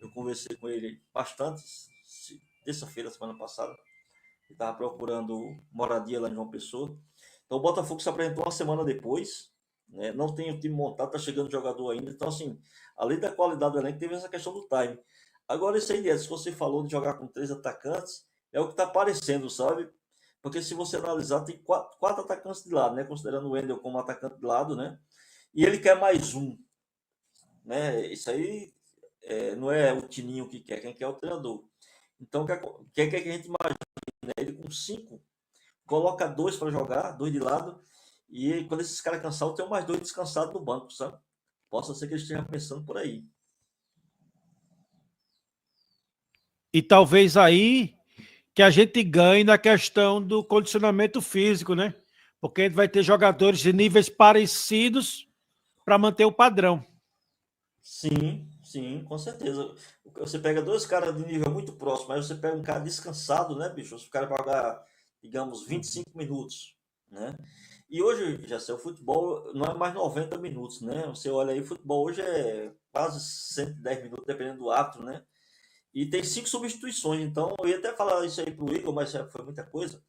Eu conversei com ele bastante, terça-feira, semana passada. Ele estava procurando moradia lá em João Pessoa. Então o Botafogo se apresentou uma semana depois, né? Não tem o time montado, está chegando jogador ainda. Então, assim, além da qualidade do elenco, teve essa questão do time. Agora, isso aí, se você falou de jogar com 3 atacantes, é o que está aparecendo, sabe? Porque se você analisar, tem quatro atacantes de lado, né? Considerando o Wendel como atacante de lado, né? E ele quer mais um, né? Isso aí não é o Tininho que quer, quem quer é o treinador. Então, o que é que a gente imagina? Ele com 5, coloca 2 para jogar, 2 de lado, e quando esses caras cansar, tem mais 2 descansados no banco, sabe? Possa ser que eles estejam pensando por aí. E talvez aí que a gente ganhe na questão do condicionamento físico, né? Porque a gente vai ter jogadores de níveis parecidos para manter o padrão. Sim, com certeza. Você pega 2 caras de nível muito próximo, aí você pega um cara descansado, né, bicho? Se o cara vai jogar digamos, 25 minutos, né? E hoje, já sei, o futebol não é mais 90 minutos, né? Você olha aí, o futebol hoje é quase 110 minutos, dependendo do árbitro, né? E tem 5 substituições, então eu ia até falar isso aí pro Igor, mas foi muita coisa,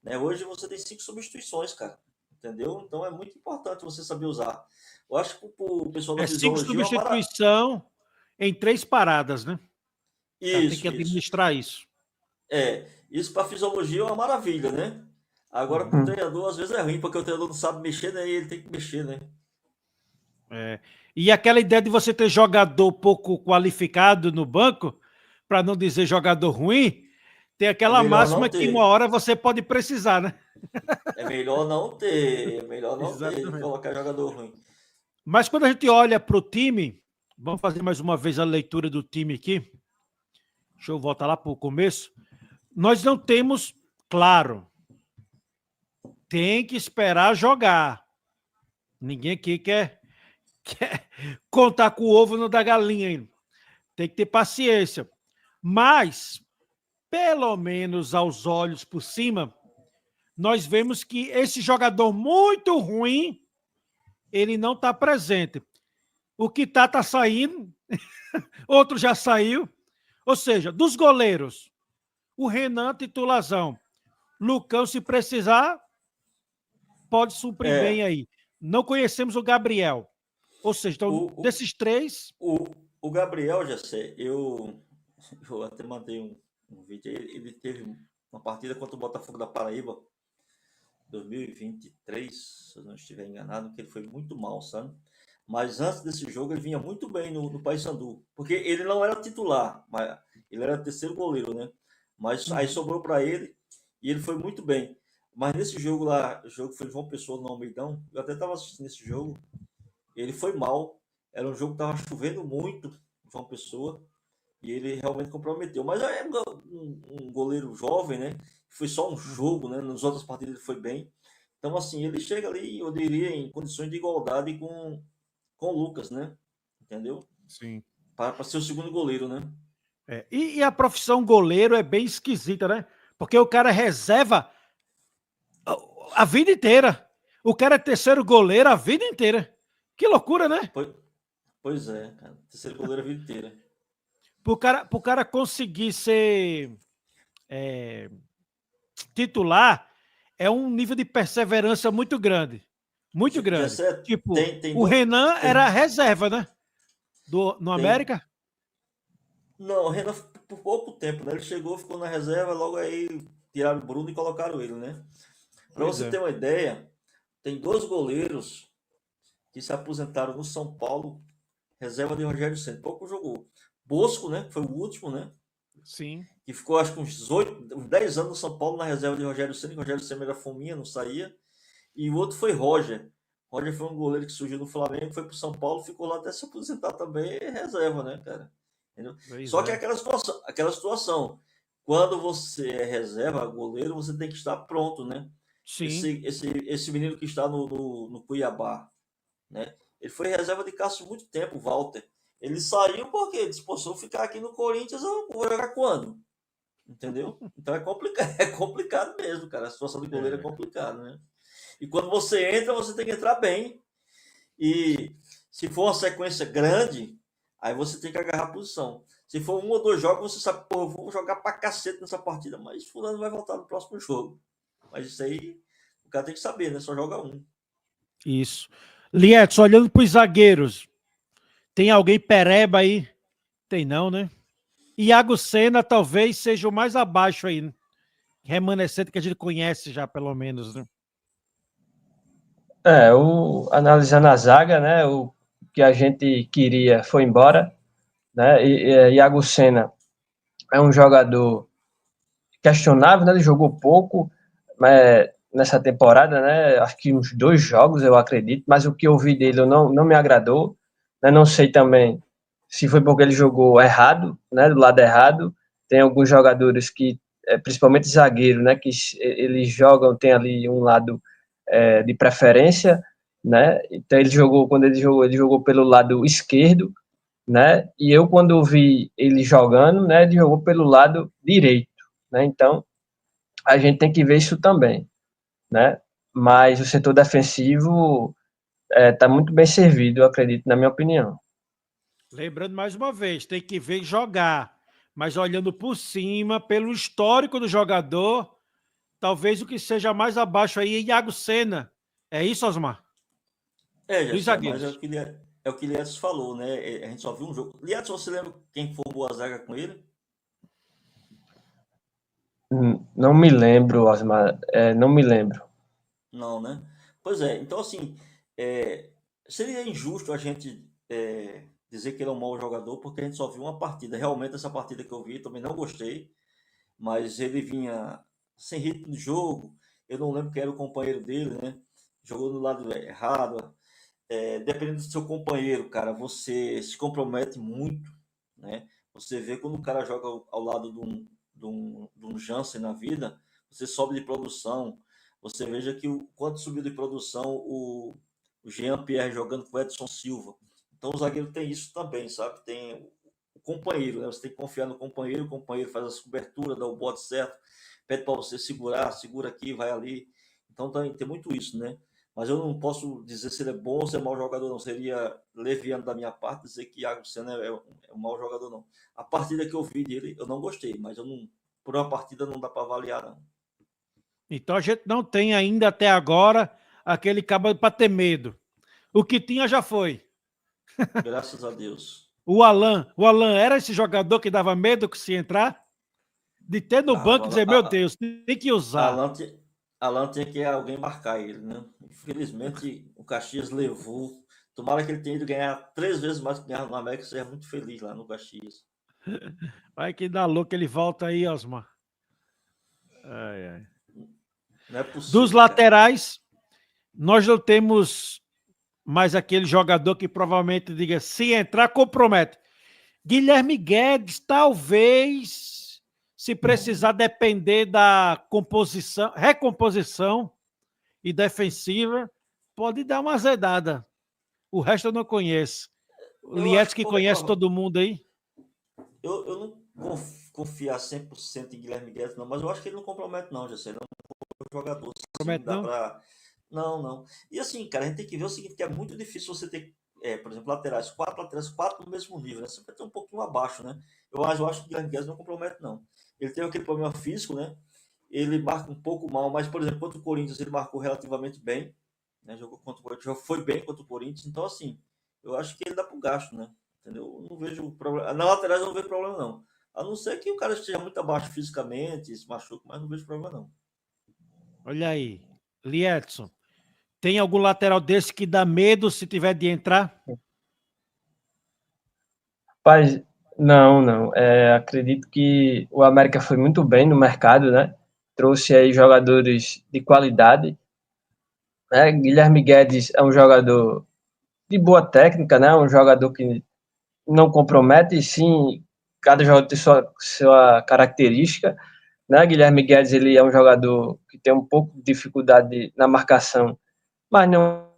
né? Hoje você tem 5 substituições, cara, entendeu? Então é muito importante você saber usar. Eu acho que o pessoal da 5 fisiologia é uma maravilha. substituição em 3 paradas, né? O cara tem que Isso. administrar isso. Isso para fisiologia é uma maravilha, né? Agora, para o treinador, às vezes é ruim, porque o treinador não sabe mexer, né? E ele tem que mexer, né? E aquela ideia de você ter jogador pouco qualificado no banco, para não dizer jogador ruim, tem aquela máxima que uma hora você pode precisar, né? É melhor não ter, colocar jogador ruim. Mas quando a gente olha para o time, vamos fazer mais uma vez a leitura do time aqui. Deixa eu voltar lá para o começo. Nós não temos, claro, tem que esperar jogar. Ninguém aqui quer contar com o ovo no da galinha ainda. Tem que ter paciência. Mas, pelo menos aos olhos por cima, nós vemos que esse jogador muito ruim, ele não está presente. O que tá saindo, outro já saiu. Ou seja, dos goleiros, o Renan titularzão. Lucão, se precisar, pode suprir bem aí. Não conhecemos o Gabriel. Ou seja, então, desses 3... O Gabriel, já sei, eu até mandei um vídeo. Ele teve uma partida contra o Botafogo da Paraíba, 2023, se eu não estiver enganado, que ele foi muito mal, sabe? Mas antes desse jogo ele vinha muito bem no Paysandu, porque ele não era titular, mas ele era terceiro goleiro, né? Mas aí sobrou para ele e ele foi muito bem. Mas nesse jogo lá, o jogo foi João Pessoa no Almeidão, eu até estava assistindo esse jogo, ele foi mal, era um jogo que estava chovendo muito, João Pessoa, e ele realmente comprometeu. Mas é um goleiro jovem, né? Foi só um jogo, né? Nas outras partidas ele foi bem. Então, assim, ele chega ali, eu diria, em condições de igualdade com o Lucas, né? Entendeu? Sim. Para ser o segundo goleiro, né? E a profissão goleiro é bem esquisita, né? Porque o cara reserva a vida inteira. O cara é terceiro goleiro a vida inteira. Que loucura, né? Pois é, cara. Terceiro goleiro a vida inteira. Pro cara conseguir ser titular, é um nível de perseverança muito grande. Muito grande. Tipo, o Renan era reserva, né? No América? Não, o Renan por pouco tempo, né? Ele chegou, ficou na reserva, logo aí tiraram o Bruno e colocaram ele, né? Para você ter uma ideia, tem 2 goleiros que se aposentaram no São Paulo, reserva de Rogério Ceni. Pouco jogou. Bosco, né? Foi o último, né? Sim. Que ficou acho que uns 10 anos no São Paulo na reserva de Rogério Ceni. Rogério Ceni era fominha, não saía. E o outro foi Roger. Roger foi um goleiro que surgiu no Flamengo, foi pro São Paulo, ficou lá até se aposentar também, reserva, né, cara? Só que é aquela situação. Quando você é reserva, goleiro, você tem que estar pronto, né? Sim. Esse menino que está no Cuiabá, né? Ele foi reserva de Cássio muito tempo, o Walter. Ele saiu porque ele disse, se eu ficar aqui no Corinthians, eu vou jogar quando? Entendeu? Então é complicado mesmo, cara. A situação de goleiro é complicada, né? E quando você entra, você tem que entrar bem. E se for uma sequência grande, aí você tem que agarrar a posição. Se for 1 ou 2 jogos, você sabe, eu vou jogar pra cacete nessa partida, mas fulano vai voltar no próximo jogo. Mas isso aí, o cara tem que saber, né? Só joga 1. Isso. Lietes, olhando para os zagueiros, tem alguém pereba aí? Tem não, né? Iago Sena talvez seja o mais abaixo aí, né? Remanescente que a gente conhece já, pelo menos, né? Analisando a zaga, né? O que a gente queria foi embora, né? Iago Sena é um jogador questionável, né? Ele jogou pouco nessa temporada, né? Acho que uns 2 jogos, eu acredito, mas o que eu vi dele não me agradou, né? Não sei também se foi porque ele jogou errado, né? Do lado errado. Tem alguns jogadores que, principalmente zagueiro, né? Que eles jogam, tem ali um lado de preferência, né? Então ele jogou pelo lado esquerdo, né? E eu, quando vi ele jogando, né? Ele jogou pelo lado direito, né? Então a gente tem que ver isso também, né? Mas o setor defensivo está muito bem servido, eu acredito, na minha opinião. Lembrando mais uma vez, tem que ver jogar, mas olhando por cima, pelo histórico do jogador, talvez o que seja mais abaixo aí é Iago Sena. É isso, Osmar? Dos Jessé, mas zagueiros. é o que Lietz falou, né? A gente só viu um jogo. Lietz, você lembra quem formou a zaga com ele? Não me lembro, Osmar, não me lembro. Não, né? Pois é, então assim, é, seria injusto a gente dizer que ele é um mau jogador, porque a gente só viu uma partida. Realmente, essa partida que eu vi, também não gostei, mas ele vinha sem ritmo de jogo. Eu não lembro quem era o companheiro dele, né? Jogou no lado errado. Dependendo do seu companheiro, cara, você se compromete muito, né? Você vê quando o cara joga ao lado de um Jansen na vida, você sobe de produção. Você veja que o quanto subiu de produção o Jean-Pierre jogando com o Edson Silva. Então o zagueiro tem isso também, sabe? Tem o companheiro, né? Você tem que confiar no companheiro, o companheiro faz as coberturas, dá o bote certo, pede para você segurar, segura aqui, vai ali. Então tem muito isso, né? Mas eu não posso dizer se ele é bom ou se é mau jogador, não. Seria leviano da minha parte dizer que Iago Sena é um mau jogador, não. A partida que eu vi dele, eu não gostei, mas eu não, por uma partida não dá para avaliar, não. Então a gente não tem ainda até agora aquele cabo para ter medo. O que tinha já foi. Graças a Deus. O Alan era esse jogador que dava medo que se entrar? De ter no banco e Dava. dizer, meu Deus, tem que usar. Alan, Alan tinha que alguém marcar ele, né? Infelizmente, o Caxias levou. Tomara que ele tenha ido ganhar 3 vezes mais que ganhar no América, seja muito feliz lá no Caxias. Vai que dá louco, ele volta aí, Osmar. Ai, ai. Não é Dos possível, cara. laterais, nós não temos mais aquele jogador que provavelmente diga, se entrar, compromete. Guilherme Guedes, talvez, se precisar depender da composição, recomposição e defensiva, pode dar uma azedada. O resto eu não conheço. O Eu acho Lietzky que que conhece todo mundo aí. eu não confiar 100% em Guilherme Guedes, não, mas eu acho que ele não compromete, não, já sei. Ele é um jogador, sim, Promete dá não? pra. Não, não. E assim, cara, a gente tem que ver o seguinte: que é muito difícil você ter, por exemplo, laterais, quatro no mesmo nível, né? Você vai ter um pouquinho abaixo, né? Eu acho que o Guilherme Guedes não compromete, não. Ele tem aquele problema físico, né? Ele marca um pouco mal, mas, por exemplo, contra o Corinthians, ele marcou relativamente bem, né? Jogou contra o Corinthians, já foi bem contra o Corinthians, então, assim, eu acho que ele dá pro gasto, né? Entendeu? Eu não vejo problema. Na laterais eu não vejo problema, não. A não ser que o cara esteja muito abaixo fisicamente, se machuca, mas não vejo problema, não. Olha aí. Liedson, tem algum lateral desse que dá medo se tiver de entrar? Mas não. Acredito que o América foi muito bem no mercado, né? Trouxe aí jogadores de qualidade, né? Guilherme Guedes é um jogador de boa técnica, né? Um jogador que não compromete, e sim, cada jogador tem sua característica, né? Guilherme Guedes, ele é um jogador que tem um pouco de dificuldade na marcação, mas não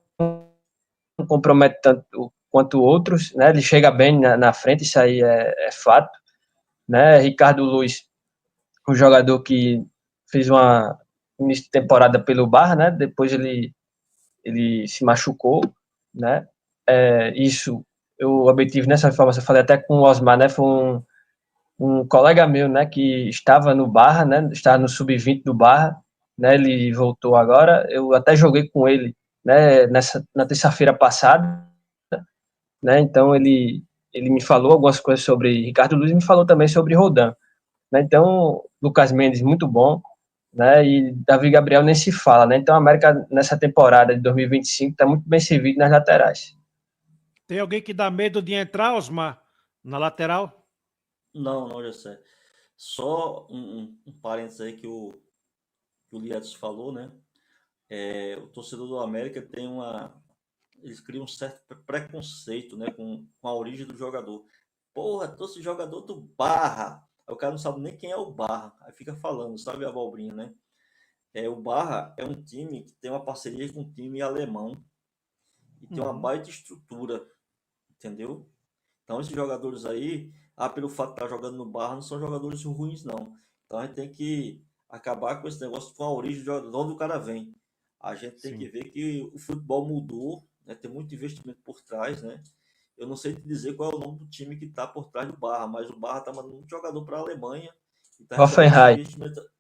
compromete tanto quanto outros, né? Ele chega bem na frente, isso aí é fato, né? Ricardo Luiz, um jogador que fez uma início de temporada pelo Barra, né? Depois ele se machucou, né? Isso eu obtive nessa informação, eu falei até com o Osmar, né? Foi um colega meu, né? Que estava no Barra, né? Estava no sub-20 do Barra, né? Ele voltou agora. Eu até joguei com ele, né? Na terça-feira passada, né? Então ele me falou algumas coisas sobre Ricardo Luiz e me falou também sobre Rodan, né? Então Lucas Mendes muito bom, né? E Davi Gabriel nem se fala, né? Então a América nessa temporada de 2025 está muito bem servido nas laterais. Tem alguém que dá medo de entrar, Osmar, na lateral? Não, não, já sei. Só um parênteses aí que o Lietz falou, né? O torcedor do América tem uma. Eles criam um certo preconceito, né? Com a origem do jogador. Porra, trouxe jogador do Barra. Aí o cara não sabe nem quem é o Barra. Aí fica falando, sabe a abobrinha, né? O Barra é um time que tem uma parceria com um time alemão e tem uma baita estrutura, entendeu? Então esses jogadores aí, pelo fato de estar jogando no Barra, não são jogadores ruins, não. Então a gente tem que acabar com esse negócio, com a origem de onde o cara vem. A gente tem que ver que o futebol mudou, né? Tem muito investimento por trás, né? Eu não sei te dizer qual é o nome do time que está por trás do Barra, mas o Barra está mandando um jogador para a Alemanha e está recebendo Hoffenheim. investimento.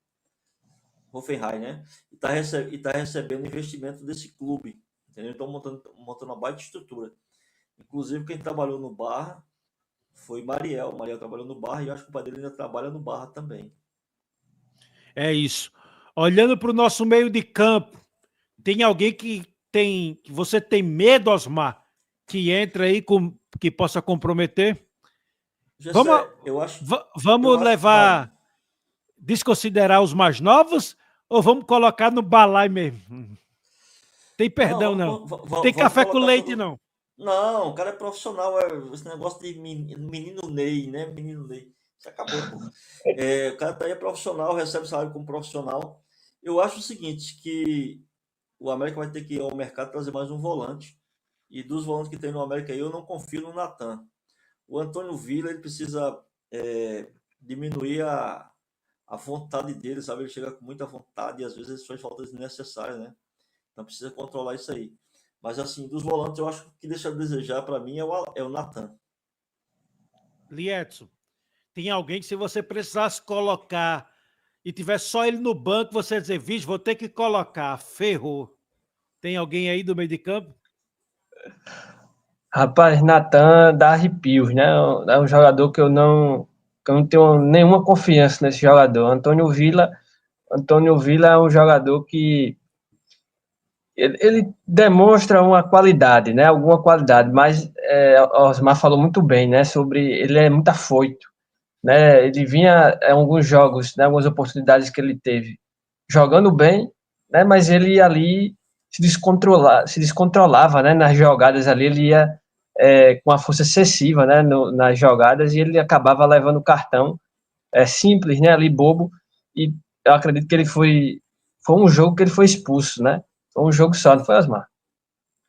Hoffenheim, né? E tá recebendo investimento desse clube, entendeu? Então montando uma baita estrutura. Inclusive, quem trabalhou no Barra foi Mariel. Mariel trabalhou no Barra e eu acho que o pai dele ainda trabalha no Barra também. É isso. Olhando para o nosso meio de campo, tem alguém que você tem medo, Osmar, que entra aí que possa comprometer? Vamos, Eu acho. vamos levar, desconsiderar os mais novos ou vamos colocar no balaio mesmo? Tem perdão, não. Tem café com leite, não. Não, o cara é profissional. Esse negócio de menino Ney, né? Menino Ney. Isso acabou, pô. O cara tá aí, é profissional, recebe salário como profissional. Eu acho o seguinte, que o América vai ter que ir ao mercado trazer mais um volante. E dos volantes que tem no América aí, eu não confio no Natan. O Antônio Villa, ele precisa diminuir a vontade dele, sabe? Ele chega com muita vontade e às vezes ele faz faltas desnecessárias, né? Então precisa controlar isso aí. Mas assim, dos volantes, eu acho que o que deixa a desejar para mim é o Natan. Liedson, tem alguém que se você precisasse colocar e tivesse só ele no banco, você ia dizer, vixe, vou ter que colocar, ferrou. Tem alguém aí do meio de campo? Rapaz, Natan dá arrepios, né? É um jogador que eu não tenho nenhuma confiança nesse jogador. Antônio Villa é um jogador que ele demonstra uma qualidade, né? Alguma qualidade, mas Osmar falou muito bem, né? Sobre ele é muito afoito, né? Ele vinha em alguns jogos, né? Algumas oportunidades que ele teve jogando bem, né? Mas ele ali se descontrolava, né? Nas jogadas ali ele ia com uma força excessiva, né? Nas jogadas e ele acabava levando cartão simples, né? Ali bobo, e eu acredito que ele foi um jogo que ele foi expulso, né? Foi um jogo só, não foi, Osmar?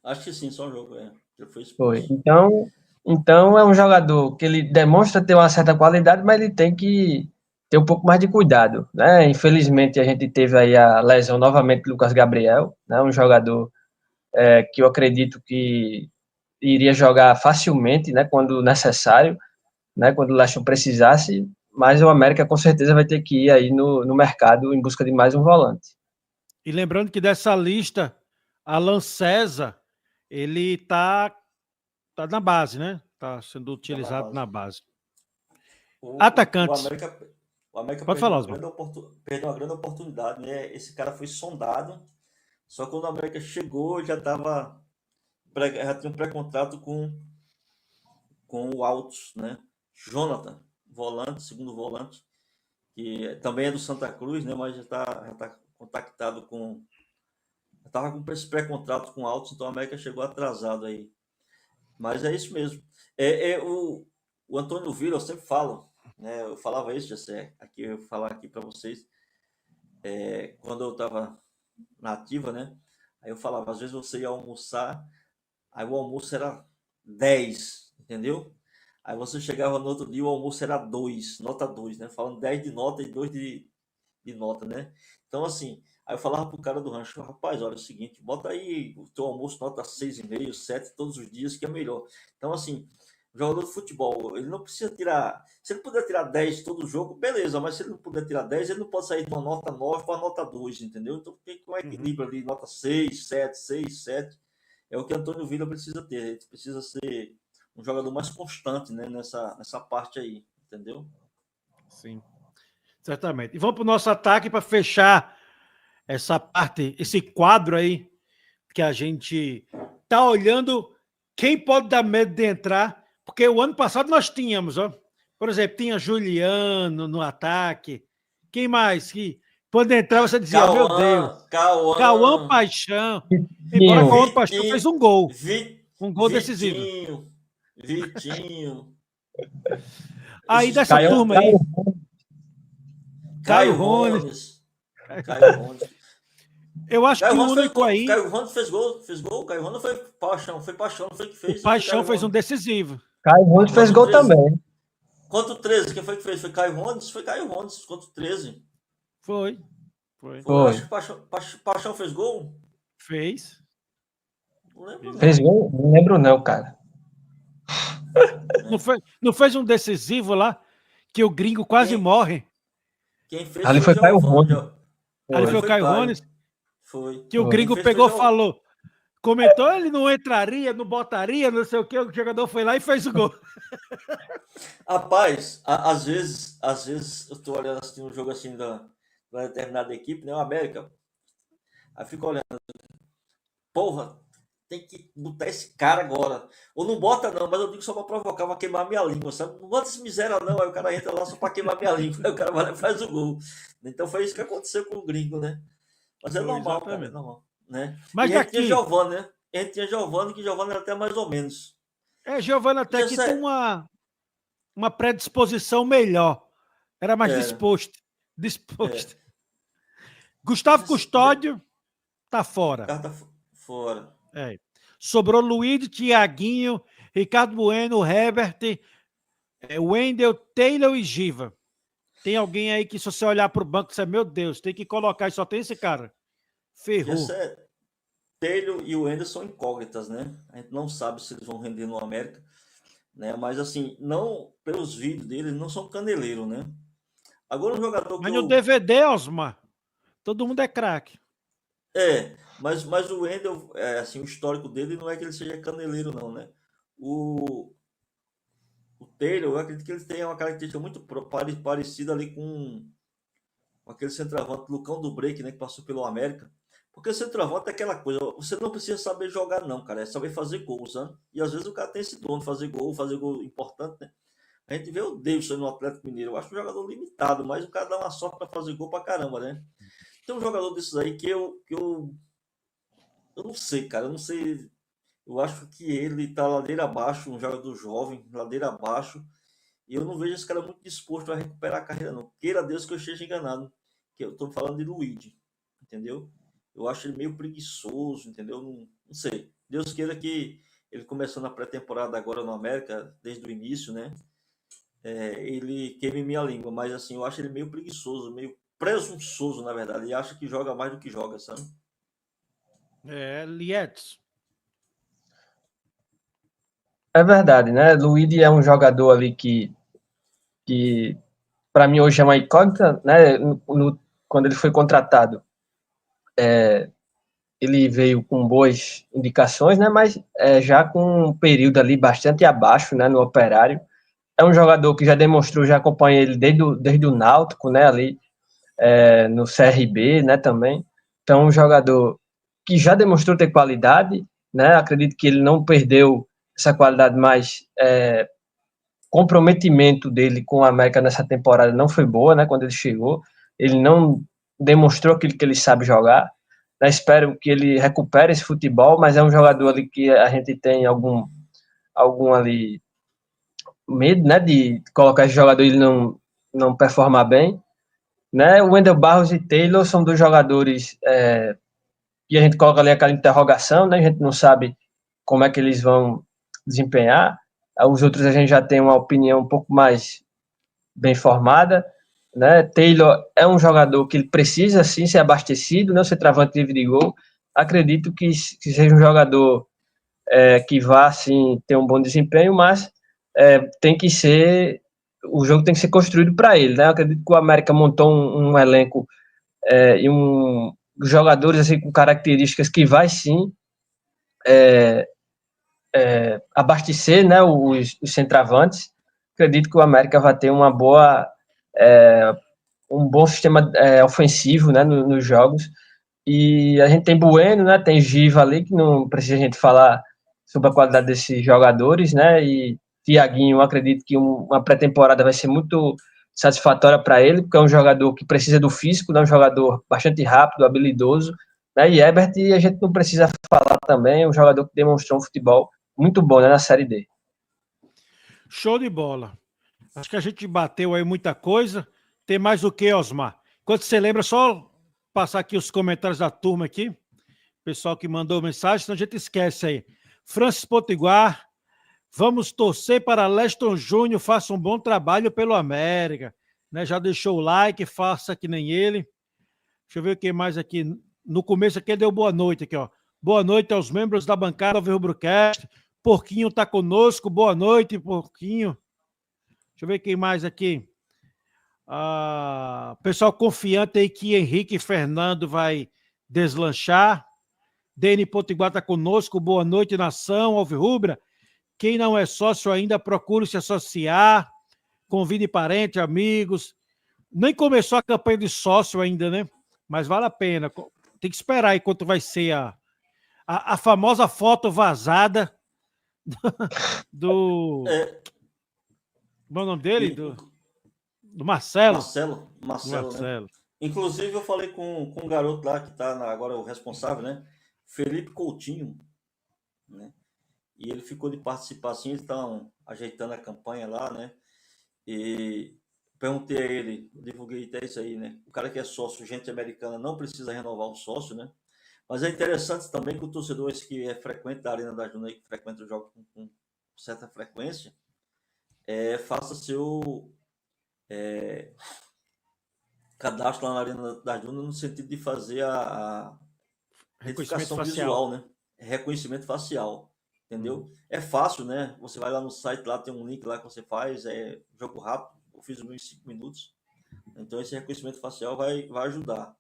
Acho que sim, só um jogo, ele foi Foi. expulso. Então é um jogador que ele demonstra ter uma certa qualidade, mas ele tem que ter um pouco mais de cuidado, né? Infelizmente a gente teve aí a lesão novamente do Lucas Gabriel, né? Um jogador que eu acredito que iria jogar facilmente, né? Quando necessário, né? Quando o Lester precisasse, mas o América com certeza vai ter que ir aí no mercado em busca de mais um volante. E lembrando que dessa lista, Alan César, ele tá na base, né? Tá sendo utilizado na base. Atacantes. O América Pode falar, Osmar. Perdeu uma grande oportunidade, né? Esse cara foi sondado, só que quando o América chegou, já tinha um pré-contrato com o Altos, né? Jonathan, volante, segundo volante, que também é do Santa Cruz, né? Mas já tá contactado com... Estava com esse pré-contrato com o Altos, então a América chegou atrasado aí. Mas é isso mesmo. O Antônio Villa, eu sempre falo, né? Eu falava isso, Jessé, aqui eu vou falar aqui para vocês. Quando eu estava na ativa, né? Aí eu falava, às vezes você ia almoçar, aí o almoço era 10, entendeu? Aí você chegava no outro dia, o almoço era 2, nota 2, né? Falando 10 de nota e 2 de nota, né? Então, assim, aí eu falava pro cara do rancho, rapaz, olha, é o seguinte, bota aí o teu almoço nota 6,5, 7 todos os dias, que é melhor. Então, assim, o jogador de futebol, ele não precisa tirar... Se ele puder tirar 10 todo jogo, beleza, mas se ele não puder tirar 10, ele não pode sair de uma nota 9 para nota 2, entendeu? Então, tem que ter um equilíbrio ali, nota 6, 7, 6, 7. É o que Antônio Villa precisa ter. Ele precisa ser um jogador mais constante, né, nessa parte aí, entendeu? Sim, certamente. E vamos para o nosso ataque para fechar essa parte, esse quadro aí, que a gente tá olhando quem pode dar medo de entrar, porque o ano passado nós tínhamos, ó, por exemplo, tinha Juliano no ataque, quem mais que pode entrar, você dizia, Cauã, meu Deus, Cauã Paixão, embora Cauã Paixão fez um gol, decisivo. Vitinho. Aí dessa turma aí, Caio Rones. Eu acho que o único aí... Caio Rones fez gol. Caio Rones foi Paixão, não foi que fez. O Paixão fez um decisivo. Caio Rones fez gol também. Contra o 13, quem foi que fez? Foi Caio Rones? Foi Caio Rones, contra o 13. Foi. Foi. Acho que Paixão fez gol? Fez. Não lembro, não. Fez gol? Não lembro não, cara. Não fez um decisivo lá, que o gringo quase morre. Quem fez Ali foi foi Caio Giovani. Rony. Ali foi o Caio Rones, Foi. que o Foi. gringo Quem fez pegou, foi falou, comentou, ele não entraria, não botaria, não sei o que, o jogador foi lá e fez o gol. Rapaz, às vezes eu tô olhando assim um jogo assim da determinada equipe, né? O América. Aí fico olhando, porra, tem que botar esse cara agora. Ou não bota não, mas eu digo só pra provocar, pra queimar minha língua, sabe? Não bota esse miséria não, aí o cara entra lá só pra queimar minha língua, aí o cara vai lá e faz o gol. Então foi isso que aconteceu com o gringo, né? Mas é Foi, normal, exatamente. cara, é normal, né? Mas E a gente tinha daqui, Giovani, né? A gente tinha Giovani, que Giovani era até mais ou menos. Giovana até que Gessé, tem uma predisposição melhor. Era mais era, é. disposto. Gustavo Gessé, Custódio tá fora. carta fora. É. Sobrou Luiz, Tiaguinho, Ricardo Bueno, Herbert, Wendel, Taylor e Giva. Tem alguém aí que, se você olhar para o banco, você, meu Deus, tem que colocar e só tem esse cara. Ferrou. Gessé, Taylor e o Ender são incógnitas, né? A gente não sabe se eles vão render no América, né? Mas assim, não pelos vídeos deles, não são caneleiro, né? Agora um jogador que Mas no eu DVD, Osmar, todo mundo é craque. mas o Wendel, assim, o histórico dele não é que ele seja caneleiro, não, né? O Taylor, eu acredito que ele tem uma característica muito parecida ali com aquele centroavante Lucão do Break, né? Que passou pelo América. Porque centroavante é aquela coisa, você não precisa saber jogar, não, cara. É saber fazer gols, né? E às vezes o cara tem esse dom de fazer gol importante, né? A gente vê o Davidson no Atlético Mineiro. Eu acho um jogador limitado, mas o cara dá uma sorte para fazer gol pra caramba, né? Tem um jogador desses aí eu não sei, cara. Eu não sei. Eu acho que ele tá ladeira abaixo, um jogador jovem, ladeira abaixo. E eu não vejo esse cara muito disposto a recuperar a carreira, não. Queira Deus que eu esteja enganado. Que eu tô falando de Luigi, entendeu? Eu acho ele meio preguiçoso, entendeu? Não sei. Deus queira que ele começou na pré-temporada agora no América, desde o início, né? Ele queime minha língua, mas assim, eu acho ele meio preguiçoso, meio presunçoso, na verdade. E acha que joga mais do que joga, sabe? Lietz. É verdade, né? Luigi é um jogador ali que para mim hoje é uma incógnita, né? Quando ele foi contratado, ele veio com boas indicações, né? Mas já com um período ali bastante abaixo, né? No Operário. É um jogador que já demonstrou, já acompanha ele desde o Náutico, né? Ali no CRB, né? Também. Então, um jogador que já demonstrou ter qualidade, né? Acredito que ele não perdeu essa qualidade, mas comprometimento dele com a América nessa temporada não foi boa, né? Quando ele chegou, ele não demonstrou aquilo que ele sabe jogar. Né? Espero que ele recupere esse futebol, mas é um jogador ali que a gente tem algum ali medo, né? De colocar esse jogador e ele não performar bem. Né? O Wendel Barros e Taylor são dois jogadores que a gente coloca ali aquela interrogação, né? A gente não sabe como é que eles vão desempenhar. Os outros a gente já tem uma opinião um pouco mais bem formada, né? Taylor é um jogador que ele precisa sim ser abastecido, né? Ser travante livre de gol. Acredito que seja um jogador que vá sim ter um bom desempenho, mas tem que ser o jogo tem que ser construído para ele, né? Eu acredito que o América montou um elenco e jogadores assim com características que vai sim abastecer, né, os centravantes. Acredito que o América vai ter um bom sistema ofensivo, né, nos jogos. E a gente tem Bueno, né, tem Giva ali, que não precisa a gente falar sobre a qualidade desses jogadores, né, e Tiaguinho, acredito que uma pré-temporada vai ser muito satisfatória para ele, porque é um jogador que precisa do físico, né, um jogador bastante rápido, habilidoso, né, e Herbert, a gente não precisa falar também, um jogador que demonstrou um futebol muito bom, né, na Série D. Show de bola. Acho que a gente bateu aí muita coisa. Tem mais o que, Osmar? Enquanto você lembra, só passar aqui os comentários da turma aqui. Pessoal que mandou mensagem, senão a gente esquece aí. Francis Potiguar, vamos torcer para Leston Júnior, faça um bom trabalho pelo América. Né? Já deixou o like, faça que nem ele. Deixa eu ver o que mais aqui. No começo aqui deu boa noite aqui, ó. Boa noite aos membros da bancada do Rubrocast. Porquinho tá conosco. Boa noite, Porquinho. Deixa eu ver quem mais aqui. Pessoal confiante aí que Henrique e Fernando vai deslanchar. Dene Potiguar está conosco. Boa noite, nação Alvirrubra. Quem não é sócio ainda, procure se associar. Convide parentes, amigos. Nem começou a campanha de sócio ainda, né? Mas vale a pena. Tem que esperar aí quanto vai ser a famosa foto vazada do... Qual é o nome dele? Do Marcelo. Marcelo, né? Inclusive, eu falei com um garoto lá que está agora o responsável, né? Felipe Coutinho, né? E ele ficou de participar assim, eles estão ajeitando a campanha lá, né? E perguntei a ele, divulguei até isso aí, né? O cara que é sócio, gente americana, não precisa renovar o sócio, né? Mas é interessante também que o torcedor esse que é frequente da Arena da Juna, que frequenta o jogo com certa frequência, faça seu cadastro lá na Arena da Juna no sentido de fazer a identificação visual, né? Reconhecimento facial, entendeu? É fácil, né? Você vai lá no site, lá tem um link lá que você faz, jogo rápido, eu fiz o meu em 5 minutos. Então esse reconhecimento facial vai ajudar,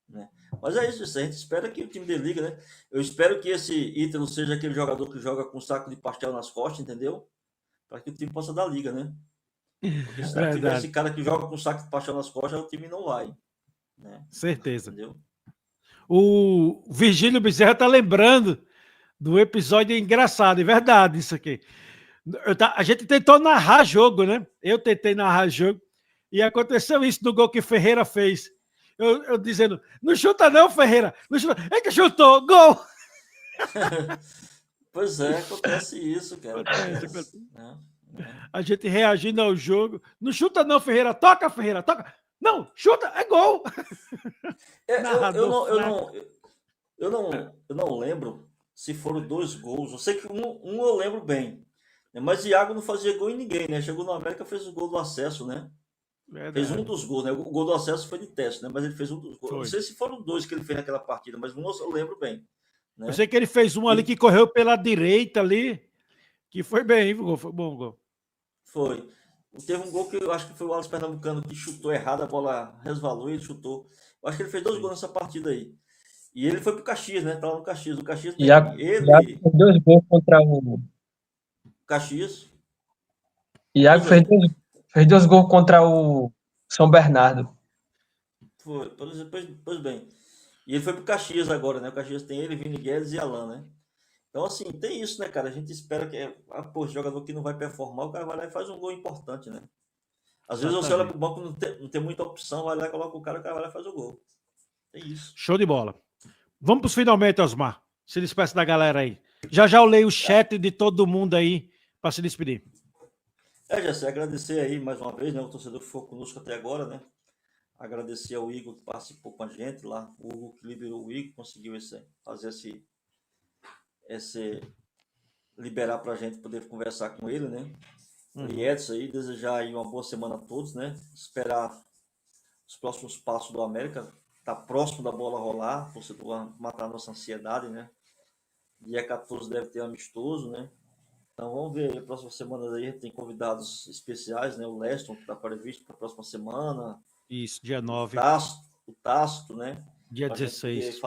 né? Mas é isso, a gente espera que o time dê liga, né? Eu espero que esse Ítalo seja aquele jogador que joga com um saco de pastel nas costas, entendeu? Para que o time possa dar liga, né? Porque se não tiver esse cara que joga com um saco de pastel nas costas, o time não vai, né? Certeza. Entendeu? O Virgílio Bezerra tá lembrando do episódio engraçado, é verdade isso aqui. A gente tentou narrar jogo, né? Eu tentei narrar jogo e aconteceu isso no gol que Ferreira fez. Eu dizendo, não chuta não, Ferreira. Não chuta. É que chutou, gol! Pois é, acontece isso, cara. Acontece. A gente reagindo ao jogo. Não chuta não, Ferreira. Toca, Ferreira, toca. Não, chuta, é gol! Eu não lembro se foram 2 gols. Eu sei que um eu lembro bem. Mas Iago não fazia gol em ninguém, né? Chegou no América, fez o gol do acesso, né? Verdade. Fez um dos gols, né? O gol do acesso foi de teste, né? Mas ele fez um dos gols. Não sei se foram 2 que ele fez naquela partida, mas um eu lembro bem. Né? Eu sei que ele fez um ali que correu pela direita ali, que foi bem, foi bom o gol. Foi. Teve um gol que eu acho que foi o Alisson Pernambucano que chutou errado, a bola resvalou e ele chutou. Eu acho que ele fez 2 gols nessa partida aí. E ele foi pro Caxias, né? Tava no Caxias. O Caxias tem Iago fez 2 gols contra o Caxias. Iago fez 2 gols contra o São Bernardo. Foi, pois bem. E ele foi pro Caxias agora, né? O Caxias tem ele, Vini Guedes e Alan, né? Então, assim, tem isso, né, cara? A gente espera que jogador que não vai performar, o cara vai lá e faz um gol importante, né? Às vezes você olha pro banco, não tem muita opção, vai lá e coloca o cara vai lá e faz o gol. É isso. Show de bola. Vamos pros finalmente, Osmar. Se despeça da galera aí. Já eu leio o chat de todo mundo aí para se despedir. Jessé, agradecer aí mais uma vez, né? O torcedor que ficou conosco até agora, né? Agradecer ao Igor que participou com a gente lá. O Hugo que liberou o Igor, conseguiu fazer liberar para a gente poder conversar com ele, né? E Edson aí, desejar aí uma boa semana a todos, né? Esperar os próximos passos do América, tá próximo da bola rolar, você matar a nossa ansiedade, né? Dia 14 deve ter amistoso, né? Então vamos ver, a próxima semana aí tem convidados especiais, né? O Leston que está previsto para a próxima semana. Isso, dia 9. O Tácito, né? Dia 16.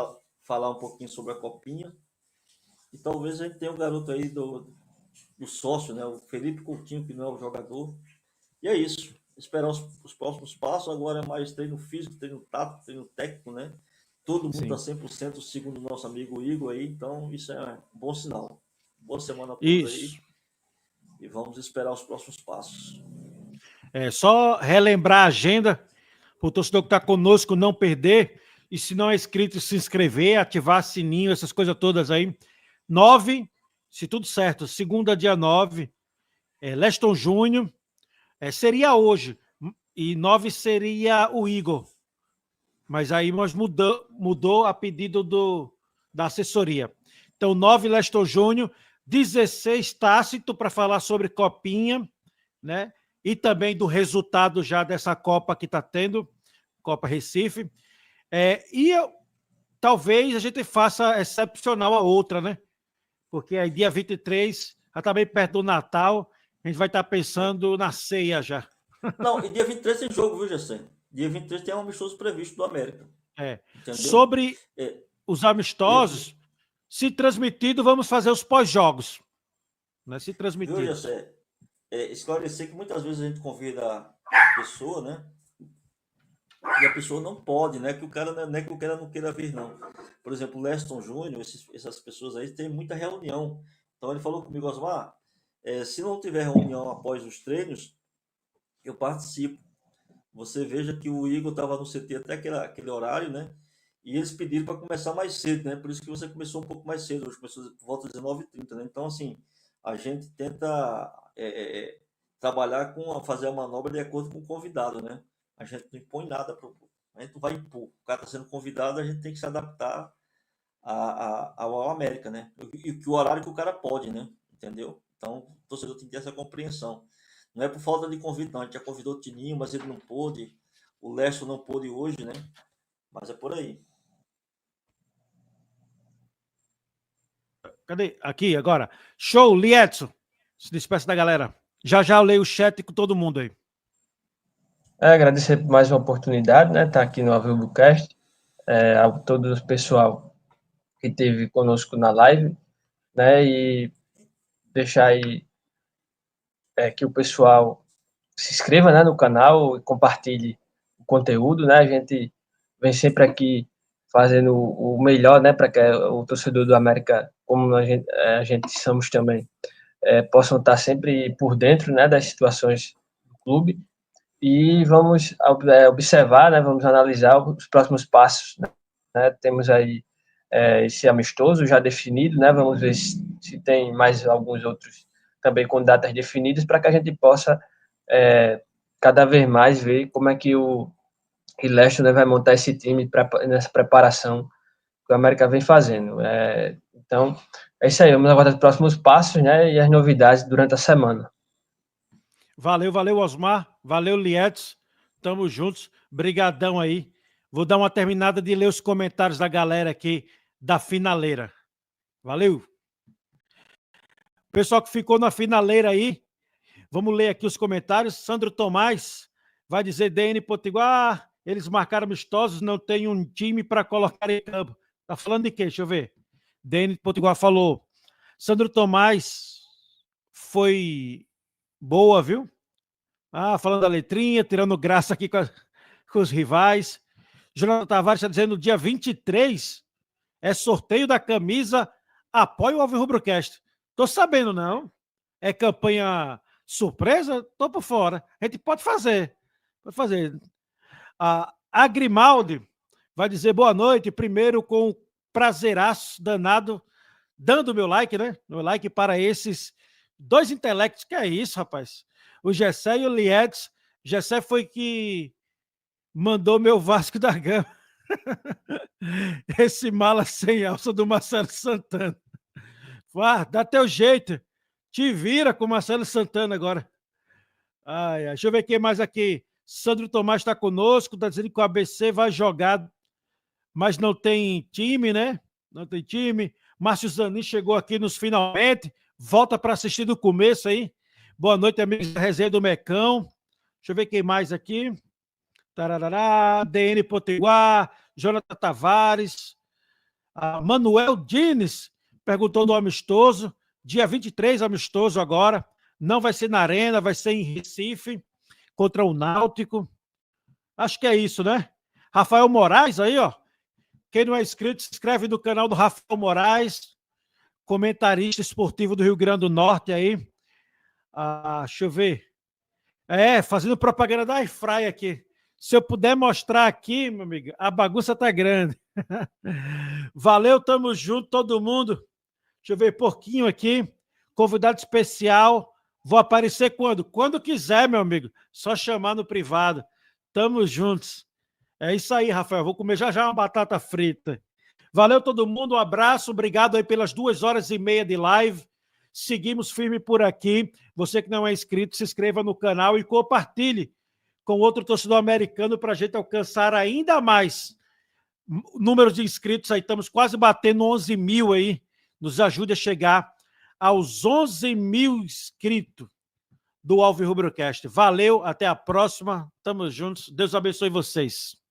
Falar um pouquinho sobre a Copinha. E talvez a gente tenha um garoto aí do sócio, né? O Felipe Coutinho, que não é o jogador. E é isso. Esperar os próximos passos. Agora é mais treino físico, treino tático, treino técnico, né? Todo mundo está 100%, segundo o nosso amigo Igor aí. Então, isso é um bom sinal. Boa semana a todos aí. E vamos esperar os próximos passos. Só relembrar a agenda para o torcedor que está conosco não perder. E se não é inscrito, se inscrever, ativar sininho, essas coisas todas aí. 9, se tudo certo, segunda, dia 9, Leston Júnior, seria hoje, e 9 seria o Igor, mas aí nós mudou a pedido da assessoria. Então, 9, Leston Júnior, 16, Tácito, para falar sobre Copinha, né? E também do resultado já dessa Copa que está tendo, Copa Recife. Talvez a gente faça excepcional a outra, né? Porque aí dia 23, já está bem perto do Natal, a gente vai estar pensando na ceia já. Não, e dia 23 tem jogo, viu, Gessé? Dia 23 tem um amistoso previsto do América. Entendeu? Sobre os amistosos, se transmitido, vamos fazer os pós-jogos. Né? Se transmitido. Viu, Gessé? Esclarecer que muitas vezes a gente convida a pessoa, né? E a pessoa não pode, né? Que o cara não é que o cara não queira vir, não. Por exemplo, o Leston Júnior, essas pessoas aí têm muita reunião. Então ele falou comigo, Osmar, se não tiver reunião após os treinos, eu participo. Você veja que o Igor estava no CT até aquele horário, né? E eles pediram para começar mais cedo, né? Por isso que você começou um pouco mais cedo, hoje começou por volta das 19h30, né? Então, assim, a gente tenta trabalhar fazer a manobra de acordo com o convidado, né? A gente não impõe nada, a gente não vai impor. O cara está sendo convidado, a gente tem que se adaptar ao América, né? E o horário que o cara pode, né? Entendeu? Então, o torcedor tem que ter essa compreensão. Não é por falta de convite, não. A gente já convidou o Tininho, mas ele não pôde. O Lécio não pôde hoje, né? Mas é por aí. Cadê? Aqui, agora. Show, Liedson. Se despeça da galera. Já eu leio o chat com todo mundo aí. Agradecer por mais uma oportunidade, né? Estar aqui no AvilboCast. A todo o pessoal que esteve conosco na live, né? E deixar aí que o pessoal se inscreva, né, no canal e compartilhe o conteúdo, né? A gente vem sempre aqui fazendo o melhor, né, para que o torcedor do América, como a gente somos também, possam estar sempre por dentro, né, das situações do clube. E vamos observar, né, vamos analisar os próximos passos, né? Temos aí esse amistoso já definido, né? Vamos ver se tem mais alguns outros também com datas definidas, para que a gente possa cada vez mais ver como é que o Leste, né, vai montar esse time nessa preparação que o América vem fazendo. Então, é isso aí, vamos aguardar os próximos passos, né, e as novidades durante a semana. Valeu, Osmar. Valeu, Liedson. Tamo juntos. Brigadão aí. Vou dar uma terminada de ler os comentários da galera aqui da finaleira. Valeu. Pessoal que ficou na finaleira aí, vamos ler aqui os comentários. Sandro Tomás vai dizer: DN Potiguar, eles marcaram amistosos, não tem um time para colocar em campo. Tá falando de quê? Deixa eu ver. DN Potiguar falou. Sandro Tomás foi boa, viu? Falando da letrinha, tirando graça aqui com os rivais. Jonathan Tavares está dizendo: dia 23 é sorteio da camisa. Apoia o Alvin Rubrocast. Tô sabendo, não. É campanha surpresa? Tô por fora. A gente pode fazer. A Grimaldi vai dizer boa noite. Primeiro, com prazeraço danado, dando meu like, né? Meu like para esses dois intelectos. Que é isso, rapaz? O Gessé e o Liedson. Gessé foi que mandou meu Vasco da Gama. Esse mala sem alça do Marcelo Santana. Dá teu jeito. Te vira com o Marcelo Santana agora. Deixa eu ver quem mais aqui. Sandro Tomás está conosco, está dizendo que o ABC vai jogar, mas não tem time, né? Não tem time. Márcio Zanin chegou aqui nos finalmente. Volta para assistir do começo aí. Boa noite, amigos da Resenha do Mecão. Deixa eu ver quem mais aqui. Tarará, DN Potiguar, Jonathan Tavares, Manuel Dines perguntou do amistoso. Dia 23, amistoso agora. Não vai ser na Arena, vai ser em Recife, contra o Náutico. Acho que é isso, né? Rafael Moraes aí, ó. Quem não é inscrito, se inscreve no canal do Rafael Moraes, comentarista esportivo do Rio Grande do Norte aí. Deixa eu ver. Fazendo propaganda da Airfry aqui. Se eu puder mostrar aqui, meu amigo, a bagunça tá grande. Valeu, tamo junto, todo mundo. Deixa eu ver, Porquinho aqui. Convidado especial. Vou aparecer quando? Quando quiser, meu amigo. Só chamar no privado. Tamo juntos. É isso aí, Rafael. Vou comer já uma batata frita. Valeu, todo mundo. Um abraço. Obrigado aí pelas 2h30 de live. Seguimos firme por aqui. Você que não é inscrito, se inscreva no canal e compartilhe com outro torcedor americano para a gente alcançar ainda mais número de inscritos aí, estamos quase batendo 11 mil aí. Nos ajude a chegar aos 11 mil inscritos do Alvirrubrocast. Valeu, até a próxima. Tamo juntos. Deus abençoe vocês.